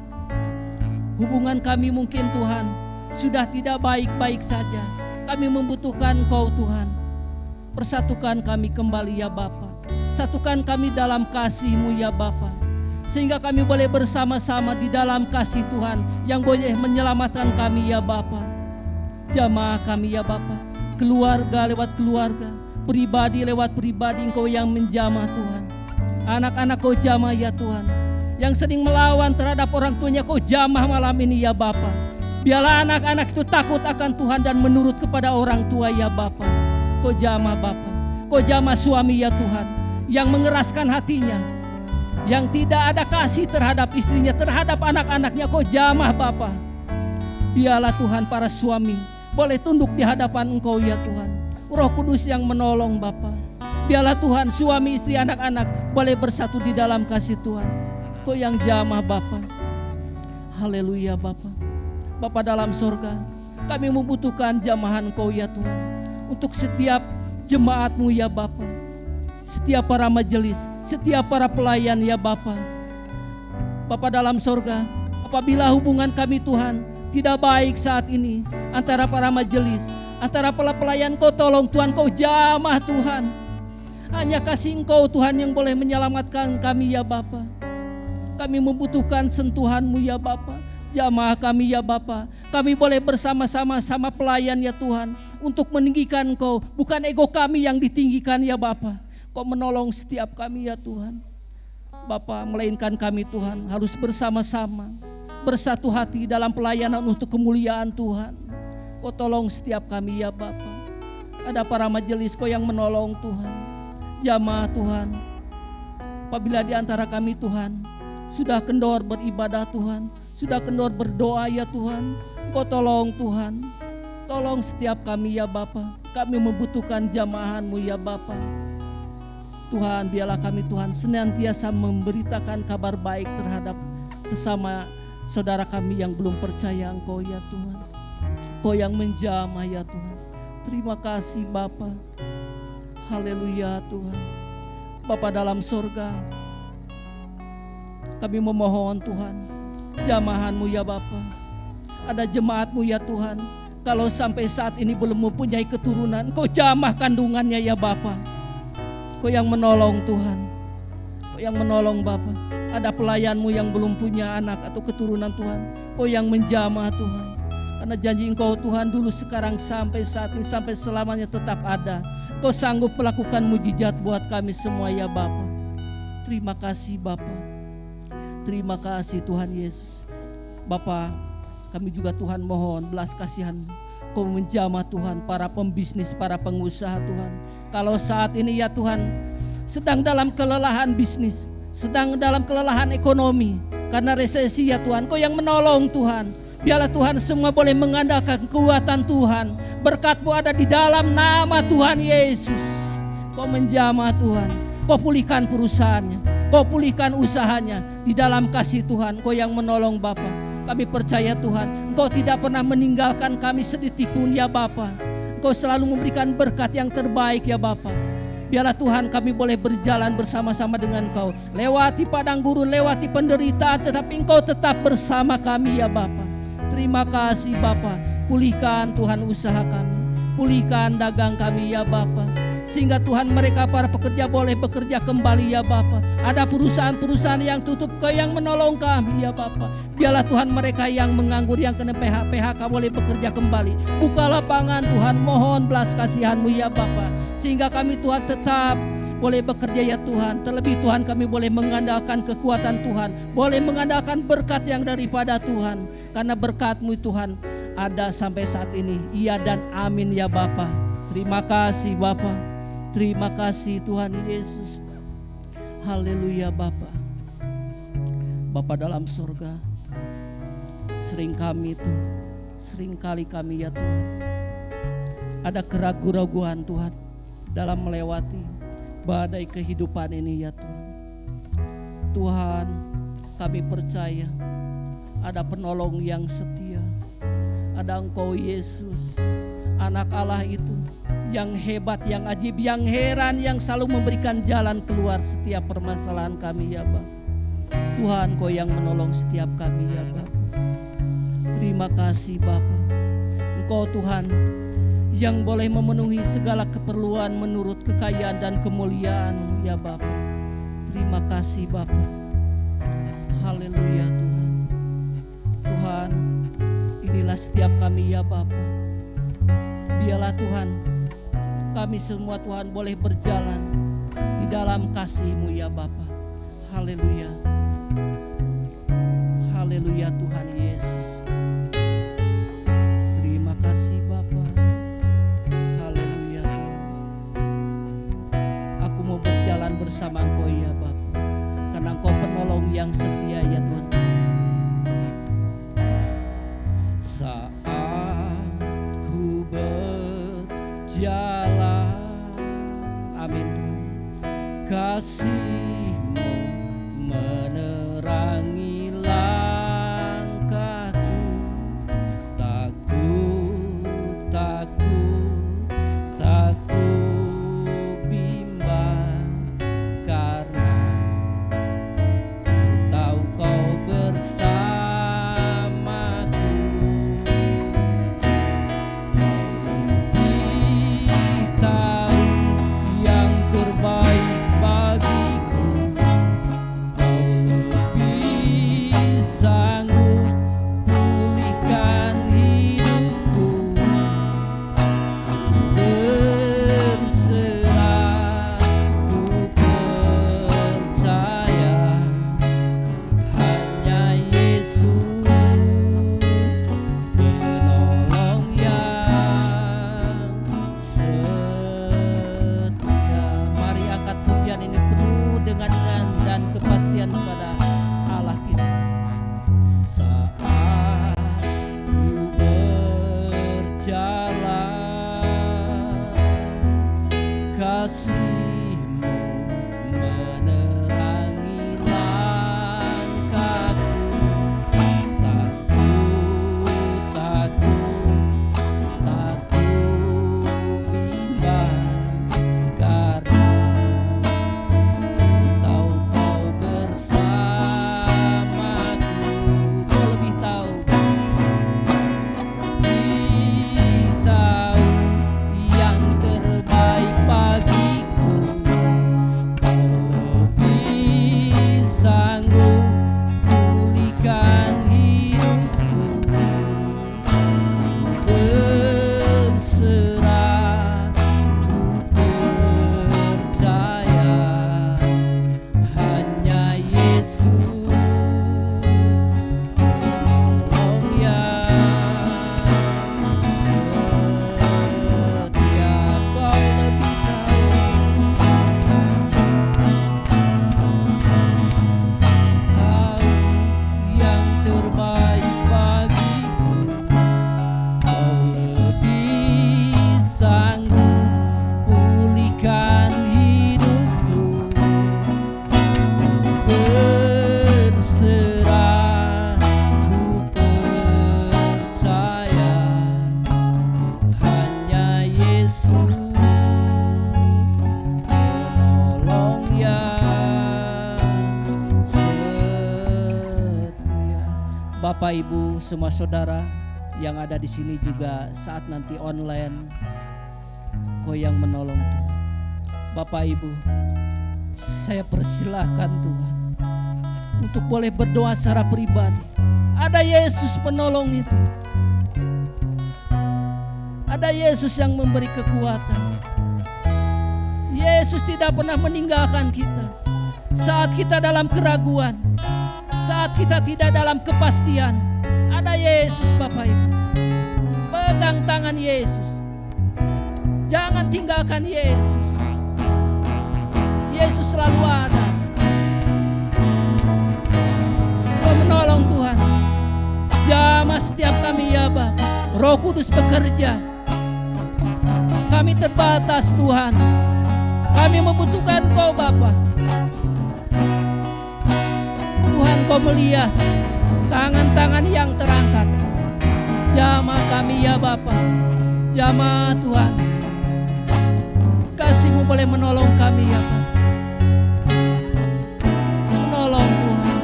Hubungan kami mungkin Tuhan sudah tidak baik-baik saja. Kami membutuhkan Engkau Tuhan. Persatukan kami kembali ya Bapa. Satukan kami dalam kasih-Mu ya Bapa. Sehingga kami boleh bersama-sama di dalam kasih Tuhan yang boleh menyelamatkan kami ya Bapa. Jamaah kami ya Bapa. Keluarga lewat keluarga. Pribadi lewat pribadi Engkau yang menjamah Tuhan. Anak-anak Kau jamah ya Tuhan. Yang sering melawan terhadap orang tuanya Kau jamah malam ini ya Bapa. Biarlah anak-anak itu takut akan Tuhan dan menurut kepada orang tua ya Bapa. Kau jamah Bapa. Kau jamah suami ya Tuhan, yang mengeraskan hatinya, yang tidak ada kasih terhadap istrinya, terhadap anak-anaknya. Kau jamah Bapa. Biarlah Tuhan para suami boleh tunduk di hadapan Engkau ya Tuhan. Roh Kudus yang menolong Bapa. Biarlah Tuhan suami istri anak-anak boleh bersatu di dalam kasih Tuhan. Kau yang jamah Bapa. Haleluya Bapa. Bapa dalam sorga, kami membutuhkan jamahan Engkau ya Tuhan. Untuk setiap jemaat-Mu ya Bapa. Setiap para majelis, setiap para pelayan ya Bapa. Bapa dalam sorga, apabila hubungan kami Tuhan tidak baik saat ini antara para majelis, antara para pelayan, Kau tolong Tuhan, Kau jamah Tuhan. Hanya kasih Engkau Tuhan yang boleh menyelamatkan kami ya Bapa. Kami membutuhkan sentuhan-Mu ya Bapa. Jamaah kami ya Bapa. Kami boleh bersama-sama sama pelayan ya Tuhan untuk meninggikan Engkau, bukan ego kami yang ditinggikan ya Bapa. Kau menolong setiap kami ya Tuhan. Bapa, melainkan kami Tuhan harus bersama-sama, bersatu hati dalam pelayanan untuk kemuliaan Tuhan. Kau tolong setiap kami ya Bapa. Ada para majelis Kau yang menolong Tuhan. Jamaah Tuhan, apabila di antara kami Tuhan sudah kendor beribadah Tuhan, sudah kendor berdoa ya Tuhan, Kau tolong Tuhan. Tolong setiap kami ya Bapa. Kami membutuhkan jamahan-Mu ya Bapa. Tuhan, biarlah kami Tuhan senantiasa memberitakan kabar baik terhadap sesama saudara kami yang belum percaya Engkau ya Tuhan. Kau yang menjamah ya Tuhan. Terima kasih Bapa. Haleluya Tuhan. Bapa dalam sorga, kami memohon Tuhan, jamahan-Mu ya Bapa. Ada jemaat-Mu ya Tuhan, kalau sampai saat ini belum mempunyai keturunan, Kau jamah kandungannya ya Bapa. Kau yang menolong Tuhan. Kau yang menolong Bapa. Ada pelayan-Mu yang belum punya anak atau keturunan Tuhan, Kau yang menjamah Tuhan. Karena janji Engkau Tuhan dulu, sekarang, sampai saat ini, sampai selamanya tetap ada. Kau sanggup melakukan mujizat buat kami semua ya Bapa. Terima kasih Bapa. Terima kasih Tuhan Yesus. Bapa, kami juga Tuhan mohon belas kasihan-Mu. Kau menjamah Tuhan para pembisnis, para pengusaha Tuhan. Kalau saat ini ya Tuhan sedang dalam kelelahan bisnis, sedang dalam kelelahan ekonomi karena resesi ya Tuhan, Kau yang menolong Tuhan. Biarlah Tuhan semua boleh mengandalkan kekuatan Tuhan. Berkat-Mu ada di dalam nama Tuhan Yesus. Kau menjamah Tuhan. Kau pulihkan perusahaannya. Kau pulihkan usahanya. Di dalam kasih Tuhan, Kau yang menolong Bapa. Kami percaya Tuhan, Engkau tidak pernah meninggalkan kami sedikit pun ya Bapa. Engkau selalu memberikan berkat yang terbaik ya Bapa. Biarlah Tuhan kami boleh berjalan bersama-sama dengan Engkau. Lewati padang gurun, lewati penderitaan, tetapi Engkau tetap bersama kami ya Bapa. Terima kasih Bapa. Pulihkan Tuhan usaha kami, pulihkan dagang kami ya Bapa. Sehingga Tuhan mereka para pekerja boleh bekerja kembali ya Bapa. Ada perusahaan-perusahaan yang tutup, Kau yang menolong kami ya Bapa. Biarlah Tuhan mereka yang menganggur, yang kena PHK boleh bekerja kembali. Buka lapangan Tuhan, mohon belas kasihan-Mu ya Bapa. Sehingga kami Tuhan tetap boleh bekerja ya Tuhan. Terlebih Tuhan kami boleh mengandalkan kekuatan Tuhan, boleh mengandalkan berkat yang daripada Tuhan. Karena berkat-Mu Tuhan ada sampai saat ini. Iya dan amin ya Bapa. Terima kasih Bapa. Terima kasih Tuhan Yesus. Haleluya Bapa. Bapa dalam surga, seringkali kami ya Tuhan ada keraguan-raguan Tuhan dalam melewati badai kehidupan ini ya Tuhan. Tuhan, kami percaya ada penolong yang setia. Ada Engkau Yesus, Anak Allah itu yang hebat, yang ajaib, yang heran, yang selalu memberikan jalan keluar setiap permasalahan kami ya Bapa. Tuhan, Kau yang menolong setiap kami ya Bapa. Terima kasih Bapa. Engkau Tuhan yang boleh memenuhi segala keperluan menurut kekayaan dan kemuliaan ya Bapa. Terima kasih Bapa. Haleluya Tuhan. Tuhan, inilah setiap kami ya Bapa. Biarlah Tuhan, kami semua Tuhan boleh berjalan di dalam kasih-Mu ya Bapa. Haleluya. Haleluya Tuhan Yesus. Terima kasih Bapa. Haleluya Tuhan. Aku mau berjalan bersama Engkau ya Bapa, karena Engkau penolong yang setia ya Tuhan. Saat ku berjalan, amin Tuhan, kasih-Mu menerangi langkahku. Takut bimbang, karena ku tahu Kau bersamaku. Kau lebih tahu yang terbaik bagiku. Kau lebih sanggup pulihkan hidupku. Berserah, ku percaya hanya Yesus penolong yang setia. Mari angkat pujian ini penuh dengan iman dan kepastian pada Allah kita. Saat ku berjalan, kasih-Mu menerangi langkahku. Takut bimbang, karena tahu Kau bersamaku. Kau lebih tahu yang terbaik bagiku. Kau lebih sanggup pulihkan hidupku. Berserah, ku percaya hanya Yesus penolong yang setia. Kau lebih tahu yang terbaik bagiku. Kau lebih sanggup pulihkan hidupku. Berserah, ku percaya hanya Yesus penolong yang setia. Bapak Ibu semua saudara yang ada di sini juga saat nanti online, Kau yang menolong Tuhan. Bapak Ibu, saya persilahkan Tuhan untuk boleh berdoa secara pribadi. Ada Yesus penolong itu. Ada Yesus yang memberi kekuatan. Yesus tidak pernah meninggalkan kita saat kita dalam keraguan, saat kita tidak dalam kepastian. Ada Yesus Bapak Ibu. Pegang tangan Yesus. Jangan tinggalkan Yesus. Yesus selalu ada. Kau menolong Tuhan. Jamah setiap kami ya Bapa. Roh Kudus bekerja. Kami terbatas Tuhan. Kami membutuhkan Kau Bapa. Tuhan Kau melihat tangan-tangan yang terangkat. Jamah kami ya Bapa. Jamah Tuhan. Kasih-Mu boleh menolong kami ya Bapa. Menolong Tuhan.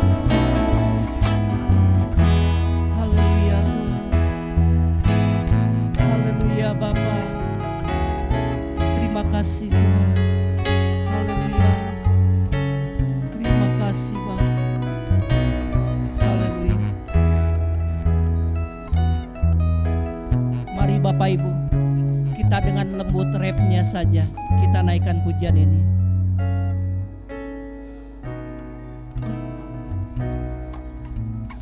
Haleluya Tuhan. Haleluya Bapa. kasih Tuhan. Haleluya. Terima kasih Bapa. Haleluya. Mari Bapak Ibu, kita dengan lembut rapnya saja kita naikkan pujian ini.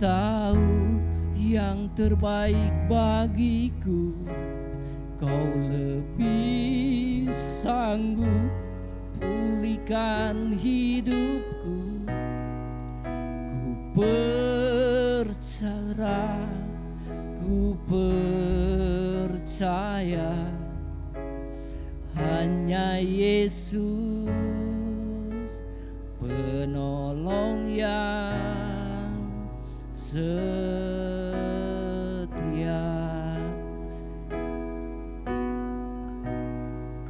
Tahu yang terbaik bagiku, Kau lebih sanggup pulihkan hidupku. Ku percaya hanya Yesus penolong yang setia.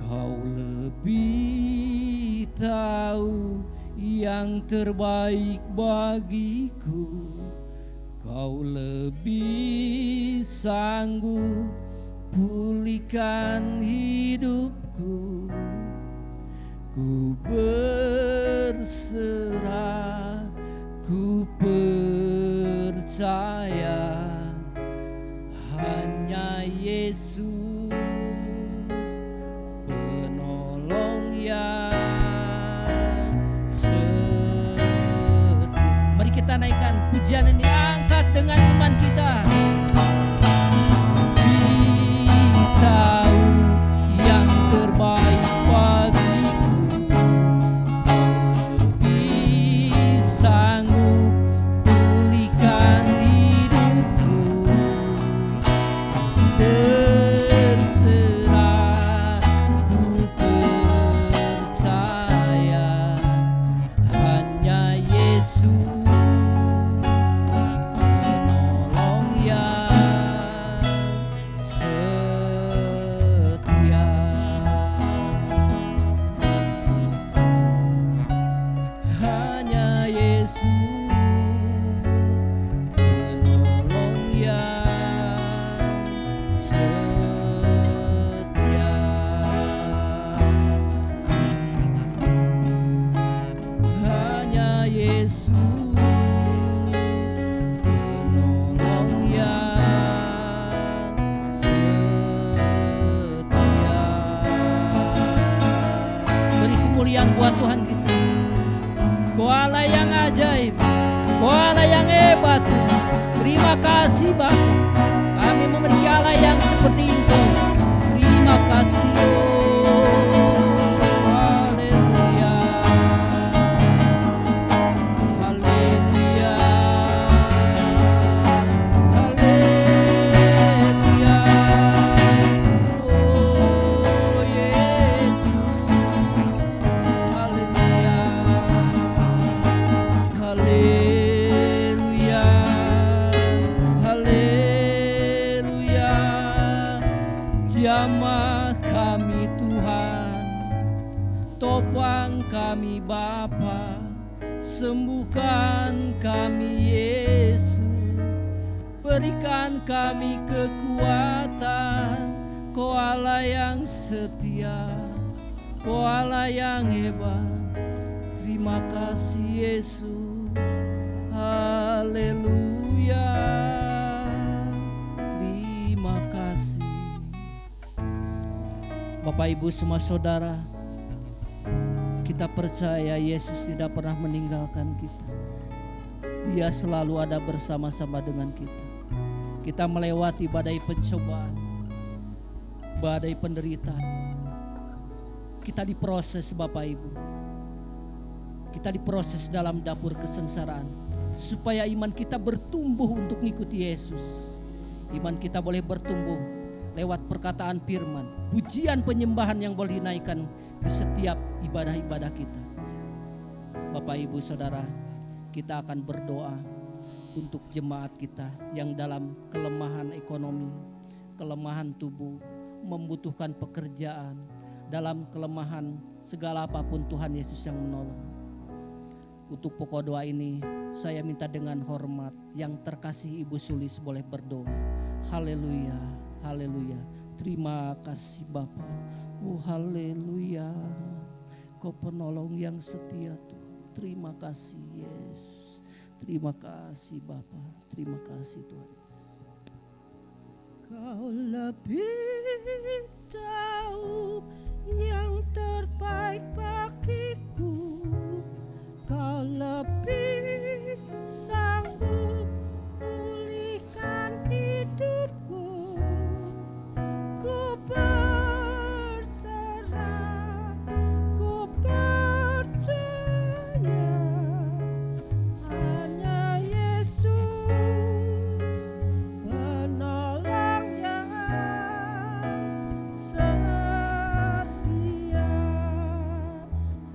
Kau lebih tahu yang terbaik bagiku, Kau lebih sanggup pulihkan hidupku. Ku berserah, ku percaya hanya Yesus penolong yang setia. Mari kita naikkan pujian ini, angkat dengan iman kita. Tahu yang terbaik bagiku, lebih sanggup pulihkan hidupku. Terserah, ku percaya hanya Yesus penolong yang setia. Hanya Yesus penolong yang setia. Hanya Yesus penolong yang setia. Beri kemuliaan buat Tuhan kita. Kau Allah yang ajaib, Kau Allah yang hebat. Terima kasih Bapa, kami memiliki Allah yang seperti Engkau. Terima kasih. Haleluya. Haleluya. Haleluya. Oh Yesus. Haleluya. Haleluya. Haleluya. Jamah kami Tuhan, topang kami Bapa, sembuhkan kami Yesus, berikan kami kekuatan. Kau Allah yang setia, Kau Allah yang hebat. Terima kasih Yesus. Haleluya. Terima kasih. Bapak Ibu semua saudara, kita percaya Yesus tidak pernah meninggalkan kita. Dia selalu ada bersama-sama dengan kita. Kita melewati badai pencobaan, badai penderitaan. Kita diproses Bapak Ibu. Kita diproses dalam dapur kesengsaraan, supaya iman kita bertumbuh untuk mengikuti Yesus. Iman kita boleh bertumbuh lewat perkataan firman, pujian penyembahan yang boleh dinaikkan di setiap ibadah-ibadah kita. Bapak Ibu Saudara, kita akan berdoa untuk jemaat kita yang dalam kelemahan ekonomi, kelemahan tubuh, membutuhkan pekerjaan, dalam kelemahan segala apapun Tuhan Yesus yang menolong. Untuk pokok doa ini saya minta dengan hormat yang terkasih Ibu Sulis boleh berdoa. Haleluya, haleluya. Terima kasih Bapa. Oh haleluya, Kau penolong yang setia Tuhan. Terima kasih Yesus. Terima kasih Bapa. Terima kasih Tuhan. Kau lebih tahu yang terbaik bagiku. Kau lebih sanggup pulihkan hidupku. Ku berserah, ku percaya hanya Yesus penolong yang setia.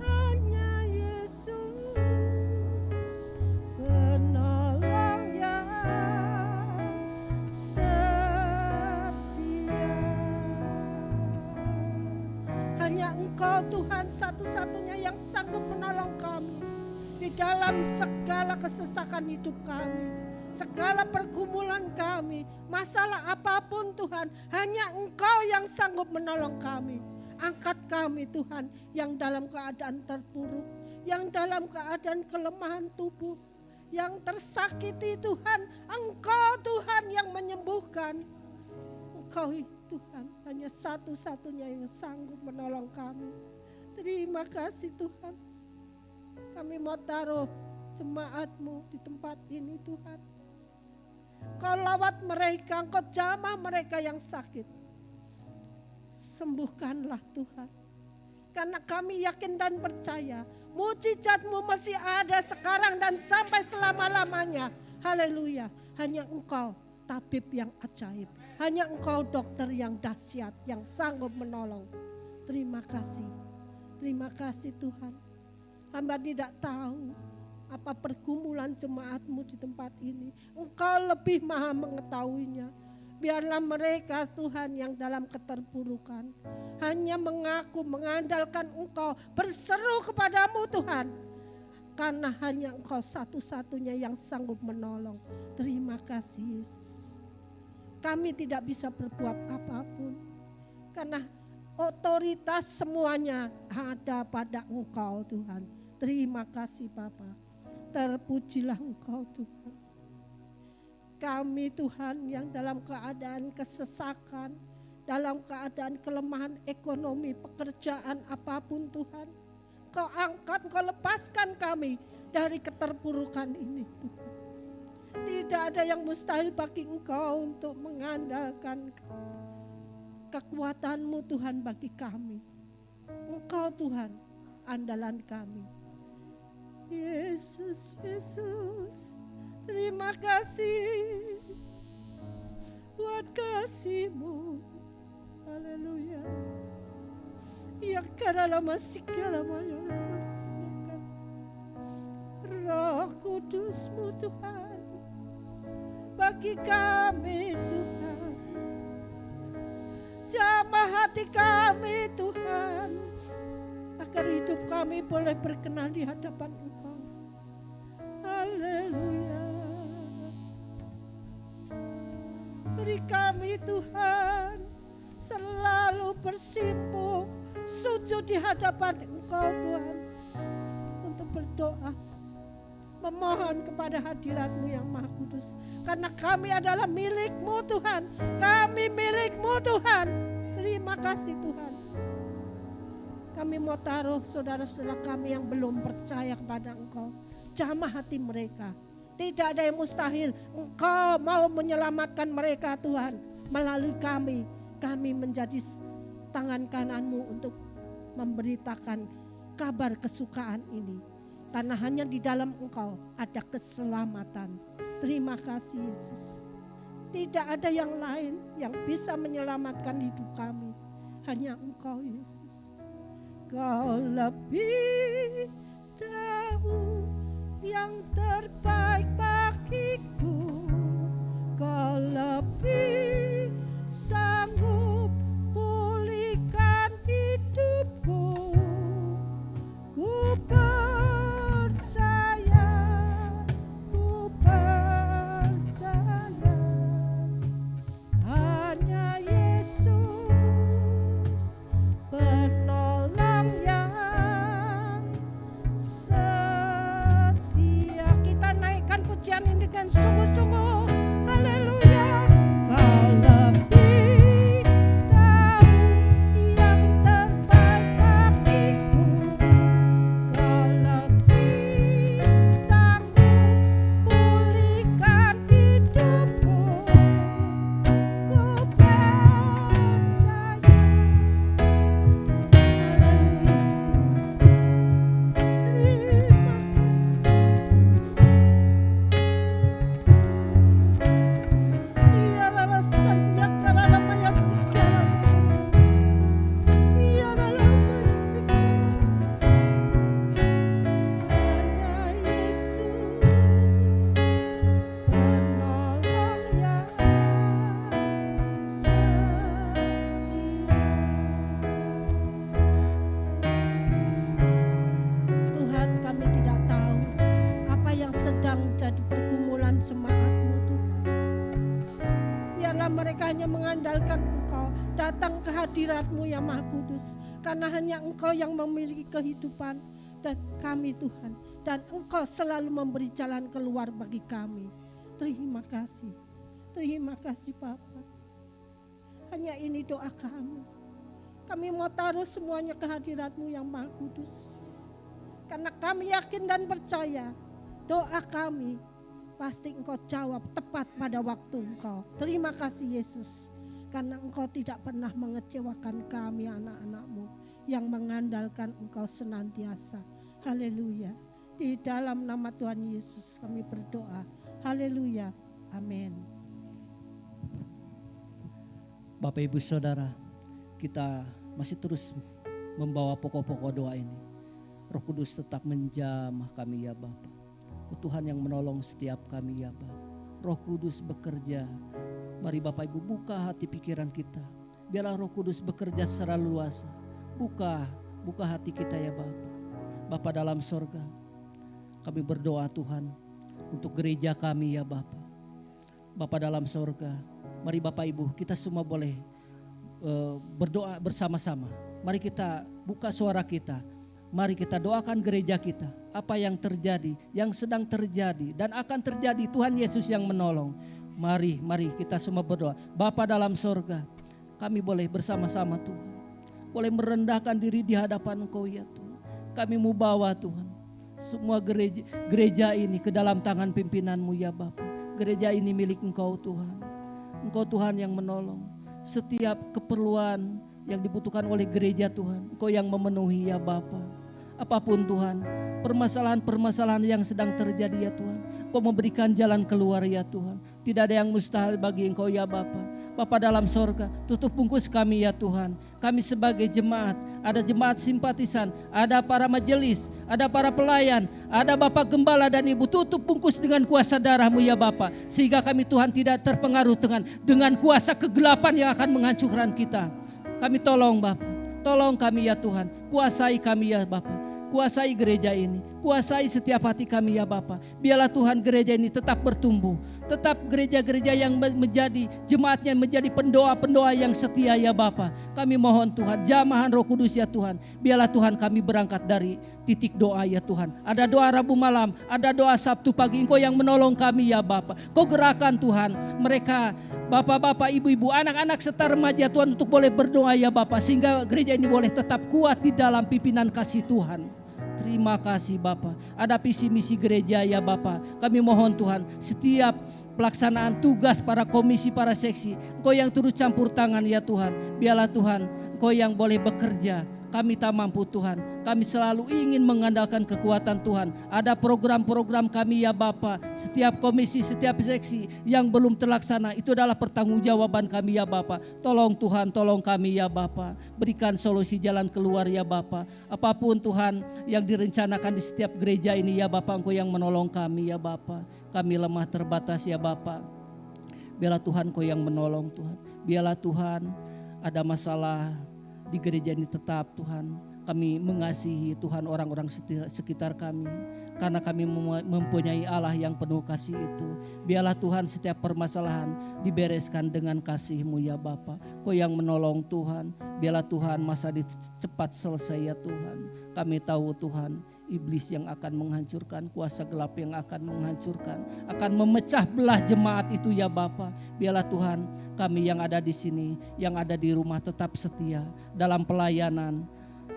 Hanya Yesus penolong yang setia. Hanya Engkau Tuhan satu-satunya yang sanggup menolong kami di dalam segala kesesakan hidup kami, segala pergumulan kami, masalah apapun Tuhan, hanya Engkau yang sanggup menolong kami. Angkat kami Tuhan yang dalam keadaan terpuruk, yang dalam keadaan kelemahan tubuh, yang tersakiti Tuhan, Engkau Tuhan yang menyembuhkan. Engkau Tuhan hanya satu-satunya yang sanggup menolong kami. Terima kasih Tuhan. Kami mau taruh jemaat-Mu di tempat ini Tuhan. Kau lawat mereka, Engkau jamah mereka yang sakit. Sembuhkanlah Tuhan. Karena kami yakin dan percaya mujizat-Mu masih ada sekarang dan sampai selama-lamanya. Haleluya. Hanya Engkau tabib yang ajaib. Hanya Engkau dokter yang dahsyat, yang sanggup menolong. Terima kasih. Terima kasih Tuhan. Hamba tidak tahu apa pergumulan jemaat-Mu di tempat ini. Engkau lebih maha mengetahuinya. Biarlah mereka Tuhan yang dalam keterpurukan hanya mengaku mengandalkan Engkau, berseru kepadamu Tuhan. Karena hanya Engkau satu-satunya yang sanggup menolong. Terima kasih Yesus. Kami tidak bisa berbuat apapun. Karena otoritas semuanya ada pada Engkau Tuhan. Terima kasih Bapa. Terpujilah Engkau Tuhan. Kami Tuhan yang dalam keadaan kesesakan, dalam keadaan kelemahan ekonomi, pekerjaan apapun Tuhan. Kau angkat, Kau lepaskan kami dari keterpurukan ini Tuhan. Tidak ada yang mustahil bagi Engkau untuk mengandalkan kekuatan-Mu Tuhan bagi kami. Engkau Tuhan andalan kami. Yesus, Yesus, terima kasih buat kasih-Mu. Haleluya. Ya karena masih Roh Kudus-Mu Tuhan bagi kami Tuhan. Jamah hati kami Tuhan, agar hidup kami boleh berkenan di hadapan Engkau. Haleluya. Beri kami Tuhan selalu bersimpuh sujud di hadapan Engkau Tuhan, untuk berdoa, memohon kepada hadirat-Mu yang Maha Kudus. Karena kami adalah milik-Mu Tuhan, kami milik-Mu Tuhan. Terima kasih Tuhan. Kami mau taruh saudara-saudara kami yang belum percaya kepada Engkau. Jamah hati mereka. Tidak ada yang mustahil. Engkau mau menyelamatkan mereka Tuhan. Melalui kami. Kami menjadi tangan kanan-Mu untuk memberitakan kabar kesukaan ini. Karena hanya di dalam Engkau ada keselamatan. Terima kasih Yesus. Tidak ada yang lain yang bisa menyelamatkan hidup kami. Hanya Engkau Yesus. Kau lebih tahu yang terbaik bagiku. Kau lebih sanggup pulihkan hidupku. Ku percaya, ku percaya. Hanya Yesus mengandalkan Engkau, datang ke hadirat-Mu yang Maha Kudus. Karena hanya Engkau yang memiliki kehidupan dan kami Tuhan. Dan Engkau selalu memberi jalan keluar bagi kami. Terima kasih Bapa. Hanya ini doa kami. Kami mau taruh semuanya ke hadirat-Mu yang Maha Kudus. Karena kami yakin dan percaya doa kami pasti Engkau jawab tepat pada waktu Engkau. Terima kasih Yesus. Karena Engkau tidak pernah mengecewakan kami anak-anak-Mu yang mengandalkan Engkau senantiasa. Haleluya. Di dalam nama Tuhan Yesus kami berdoa. Haleluya. Amin. Bapak Ibu Saudara, kita masih terus membawa pokok-pokok doa ini. Roh Kudus tetap menjamah kami ya Bapa. Tuhan yang menolong setiap kami ya Bapa. Roh Kudus bekerja. Mari Bapak Ibu buka hati pikiran kita. Biarlah Roh Kudus bekerja secara luas. Buka hati kita ya Bapa. Bapa dalam sorga, kami berdoa Tuhan untuk gereja kami ya Bapa. Bapa dalam sorga, mari Bapak Ibu kita semua boleh berdoa bersama-sama. Mari kita buka suara kita. Mari kita doakan gereja kita. Apa yang terjadi, yang sedang terjadi dan akan terjadi, Tuhan Yesus yang menolong. Mari kita semua berdoa. Bapa dalam sorga, kami boleh bersama-sama Tuhan. Boleh merendahkan diri di hadapan Engkau ya Tuhan. Kami mau bawa Tuhan semua gereja ini ke dalam tangan pimpinan-Mu ya Bapa. Gereja ini milik Engkau Tuhan. Engkau Tuhan yang menolong setiap keperluan yang dibutuhkan oleh gereja Tuhan. Engkau yang memenuhi ya Bapa. Apapun Tuhan, permasalahan-permasalahan yang sedang terjadi ya Tuhan, Engkau memberikan jalan keluar ya Tuhan. Tidak ada yang mustahil bagi Engkau ya Bapa. Bapa dalam sorga, tutup bungkus kami ya Tuhan. Kami sebagai jemaat, ada jemaat simpatisan, ada para majelis, ada para pelayan, ada Bapak Gembala dan Ibu, tutup bungkus dengan kuasa darah-Mu ya Bapa. Sehingga kami Tuhan tidak terpengaruh dengan kuasa kegelapan yang akan menghancurkan kita. Kami tolong Bapa, tolong kami ya Tuhan, kuasai kami ya Bapa. Kuasai gereja ini, kuasai setiap hati kami ya Bapa. Biarlah Tuhan gereja ini tetap bertumbuh. Tetap gereja-gereja yang menjadi jemaatnya menjadi pendoa-pendoa yang setia ya Bapa. Kami mohon Tuhan, jamahan Roh Kudus ya Tuhan. Biarlah Tuhan kami berangkat dari titik doa ya Tuhan. Ada doa Rabu malam, ada doa Sabtu pagi. Engkau yang menolong kami ya Bapa. Kau gerakan Tuhan mereka, bapak-bapak, ibu-ibu, anak-anak serta remaja Tuhan untuk boleh berdoa ya Bapa. Sehingga gereja ini boleh tetap kuat di dalam pimpinan kasih Tuhan. Terima kasih Bapa. Ada visi misi gereja ya Bapa. Kami mohon Tuhan setiap pelaksanaan tugas para komisi, para seksi, Engkau yang turut campur tangan ya Tuhan. Biarlah Tuhan Engkau yang boleh bekerja. Kami tak mampu Tuhan. Kami selalu ingin mengandalkan kekuatan Tuhan. Ada program-program kami ya Bapa. Setiap komisi, setiap seksi yang belum terlaksana, itu adalah pertanggungjawaban kami ya Bapa. Tolong Tuhan, tolong kami ya Bapa. Berikan solusi jalan keluar ya Bapa. Apapun Tuhan yang direncanakan di setiap gereja ini ya Bapa, Engkau yang menolong kami ya Bapa. Kami lemah terbatas ya Bapa. Biarlah Tuhan Engkau yang menolong Tuhan. Biarlah Tuhan ada masalah di gereja ini tetap Tuhan kami mengasihi Tuhan orang-orang sekitar kami. Karena kami mempunyai Allah yang penuh kasih itu. Biarlah Tuhan setiap permasalahan dibereskan dengan kasih-Mu ya Bapa. Kau yang menolong Tuhan. Biarlah Tuhan masa cepat selesai ya Tuhan. Kami tahu Tuhan iblis yang akan menghancurkan, kuasa gelap yang akan menghancurkan, akan memecah belah jemaat itu ya Bapa. Biarlah Tuhan kami yang ada di sini, yang ada di rumah tetap setia dalam pelayanan.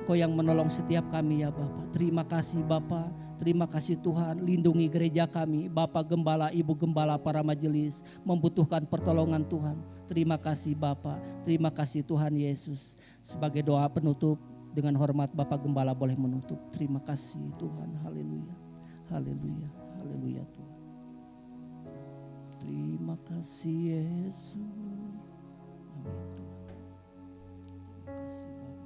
Kau yang menolong setiap kami ya Bapa. Terima kasih Bapa. Terima kasih Tuhan, lindungi gereja kami, Bapak Gembala, Ibu Gembala, para majelis, membutuhkan pertolongan Tuhan. Terima kasih Bapa, terima kasih Tuhan Yesus. Sebagai doa penutup, dengan hormat Bapak Gembala boleh menutup. Terima kasih Tuhan, haleluya, haleluya, haleluya Tuhan. Terima kasih Yesus. Amin Tuhan. Terima kasih Bapa.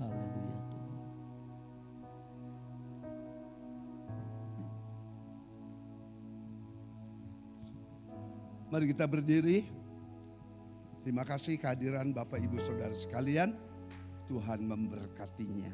Haleluya Tuhan. Mari kita berdiri. Terima kasih kehadiran Bapak Ibu Saudara sekalian. Tuhan memberkatinya.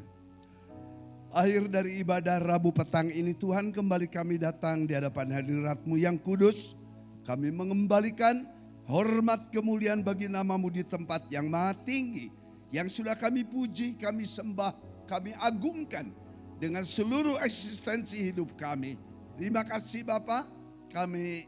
Akhir dari ibadah Rabu petang ini Tuhan kembali kami datang di hadapan hadirat-Mu yang kudus. Kami mengembalikan Hormat kemuliaan bagi namamu di tempat yang maha tinggi. Yang sudah kami puji, kami sembah, kami agungkan dengan seluruh eksistensi hidup kami. Terima kasih Bapa. Kami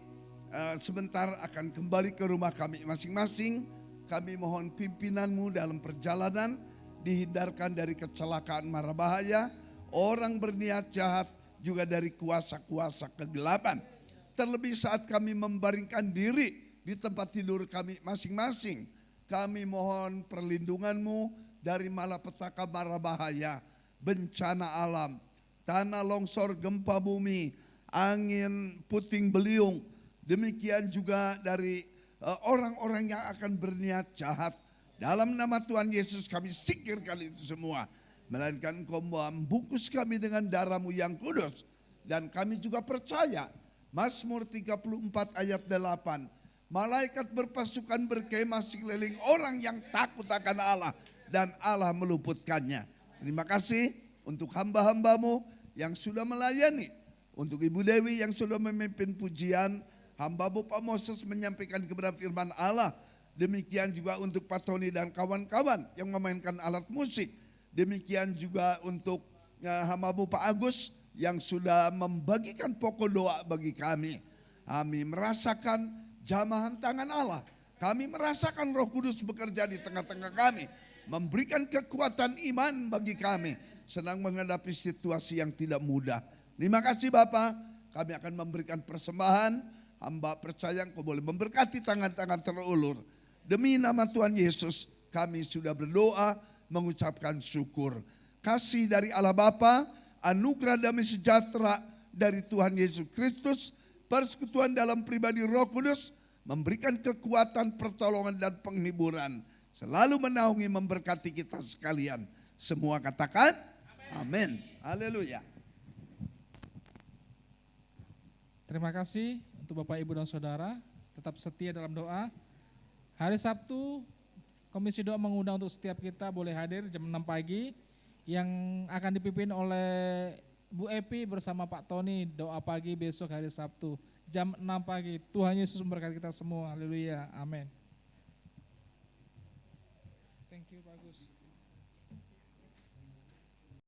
sebentar akan kembali ke rumah kami masing-masing. Kami mohon pimpinanmu dalam perjalanan. Dihindarkan dari kecelakaan mara bahaya. Orang berniat jahat juga dari kuasa-kuasa kegelapan. Terlebih saat kami membaringkan diri di tempat tidur kami masing-masing. Kami mohon perlindungan-Mu dari malapetaka mara bahaya, bencana alam, tanah longsor, gempa bumi, angin puting beliung. Demikian juga dari orang-orang yang akan berniat jahat. Dalam nama Tuhan Yesus kami singkirkan itu semua. Melainkan Engkau membungkus kami dengan darah-Mu yang kudus. Dan kami juga percaya, Mazmur 34 ayat 8, malaikat berpasukan berkemah sekeliling orang yang takut akan Allah dan Allah meluputkannya. Terima kasih untuk hamba-hamba-Mu yang sudah melayani. Untuk Ibu Dewi yang sudah memimpin pujian, hamba-Mu Pak Moses menyampaikan kebenaran firman Allah. Demikian juga untuk Pak Tony dan kawan-kawan yang memainkan alat musik. Demikian juga untuk hamba-Mu Pak Agus yang sudah membagikan pokok doa bagi kami. Kami merasakan jamahan tangan Allah. Kami merasakan Roh Kudus bekerja di tengah-tengah kami. Memberikan kekuatan iman bagi kami. Sedang menghadapi situasi yang tidak mudah. Terima kasih Bapak. Kami akan memberikan persembahan. Hamba percaya Engkau boleh memberkati tangan-tangan terulur. Demi nama Tuhan Yesus kami sudah berdoa mengucapkan syukur. Kasih dari Allah Bapa, anugerah damai sejahtera dari Tuhan Yesus Kristus, persekutuan dalam pribadi Roh Kudus, memberikan kekuatan, pertolongan dan penghiburan. Selalu menaungi memberkati kita sekalian. Semua katakan amin. Haleluya. Terima kasih untuk Bapak, Ibu, dan Saudara. Tetap setia dalam doa. Hari Sabtu, Komisi Doa mengundang untuk setiap kita boleh hadir jam 6 pagi. Yang akan dipimpin oleh Bu Epi bersama Pak Tony. Doa pagi besok hari Sabtu. Jam 6 pagi. Tuhan Yesus memberkati kita semua. Haleluya. Amin. Thank you Pak Gus.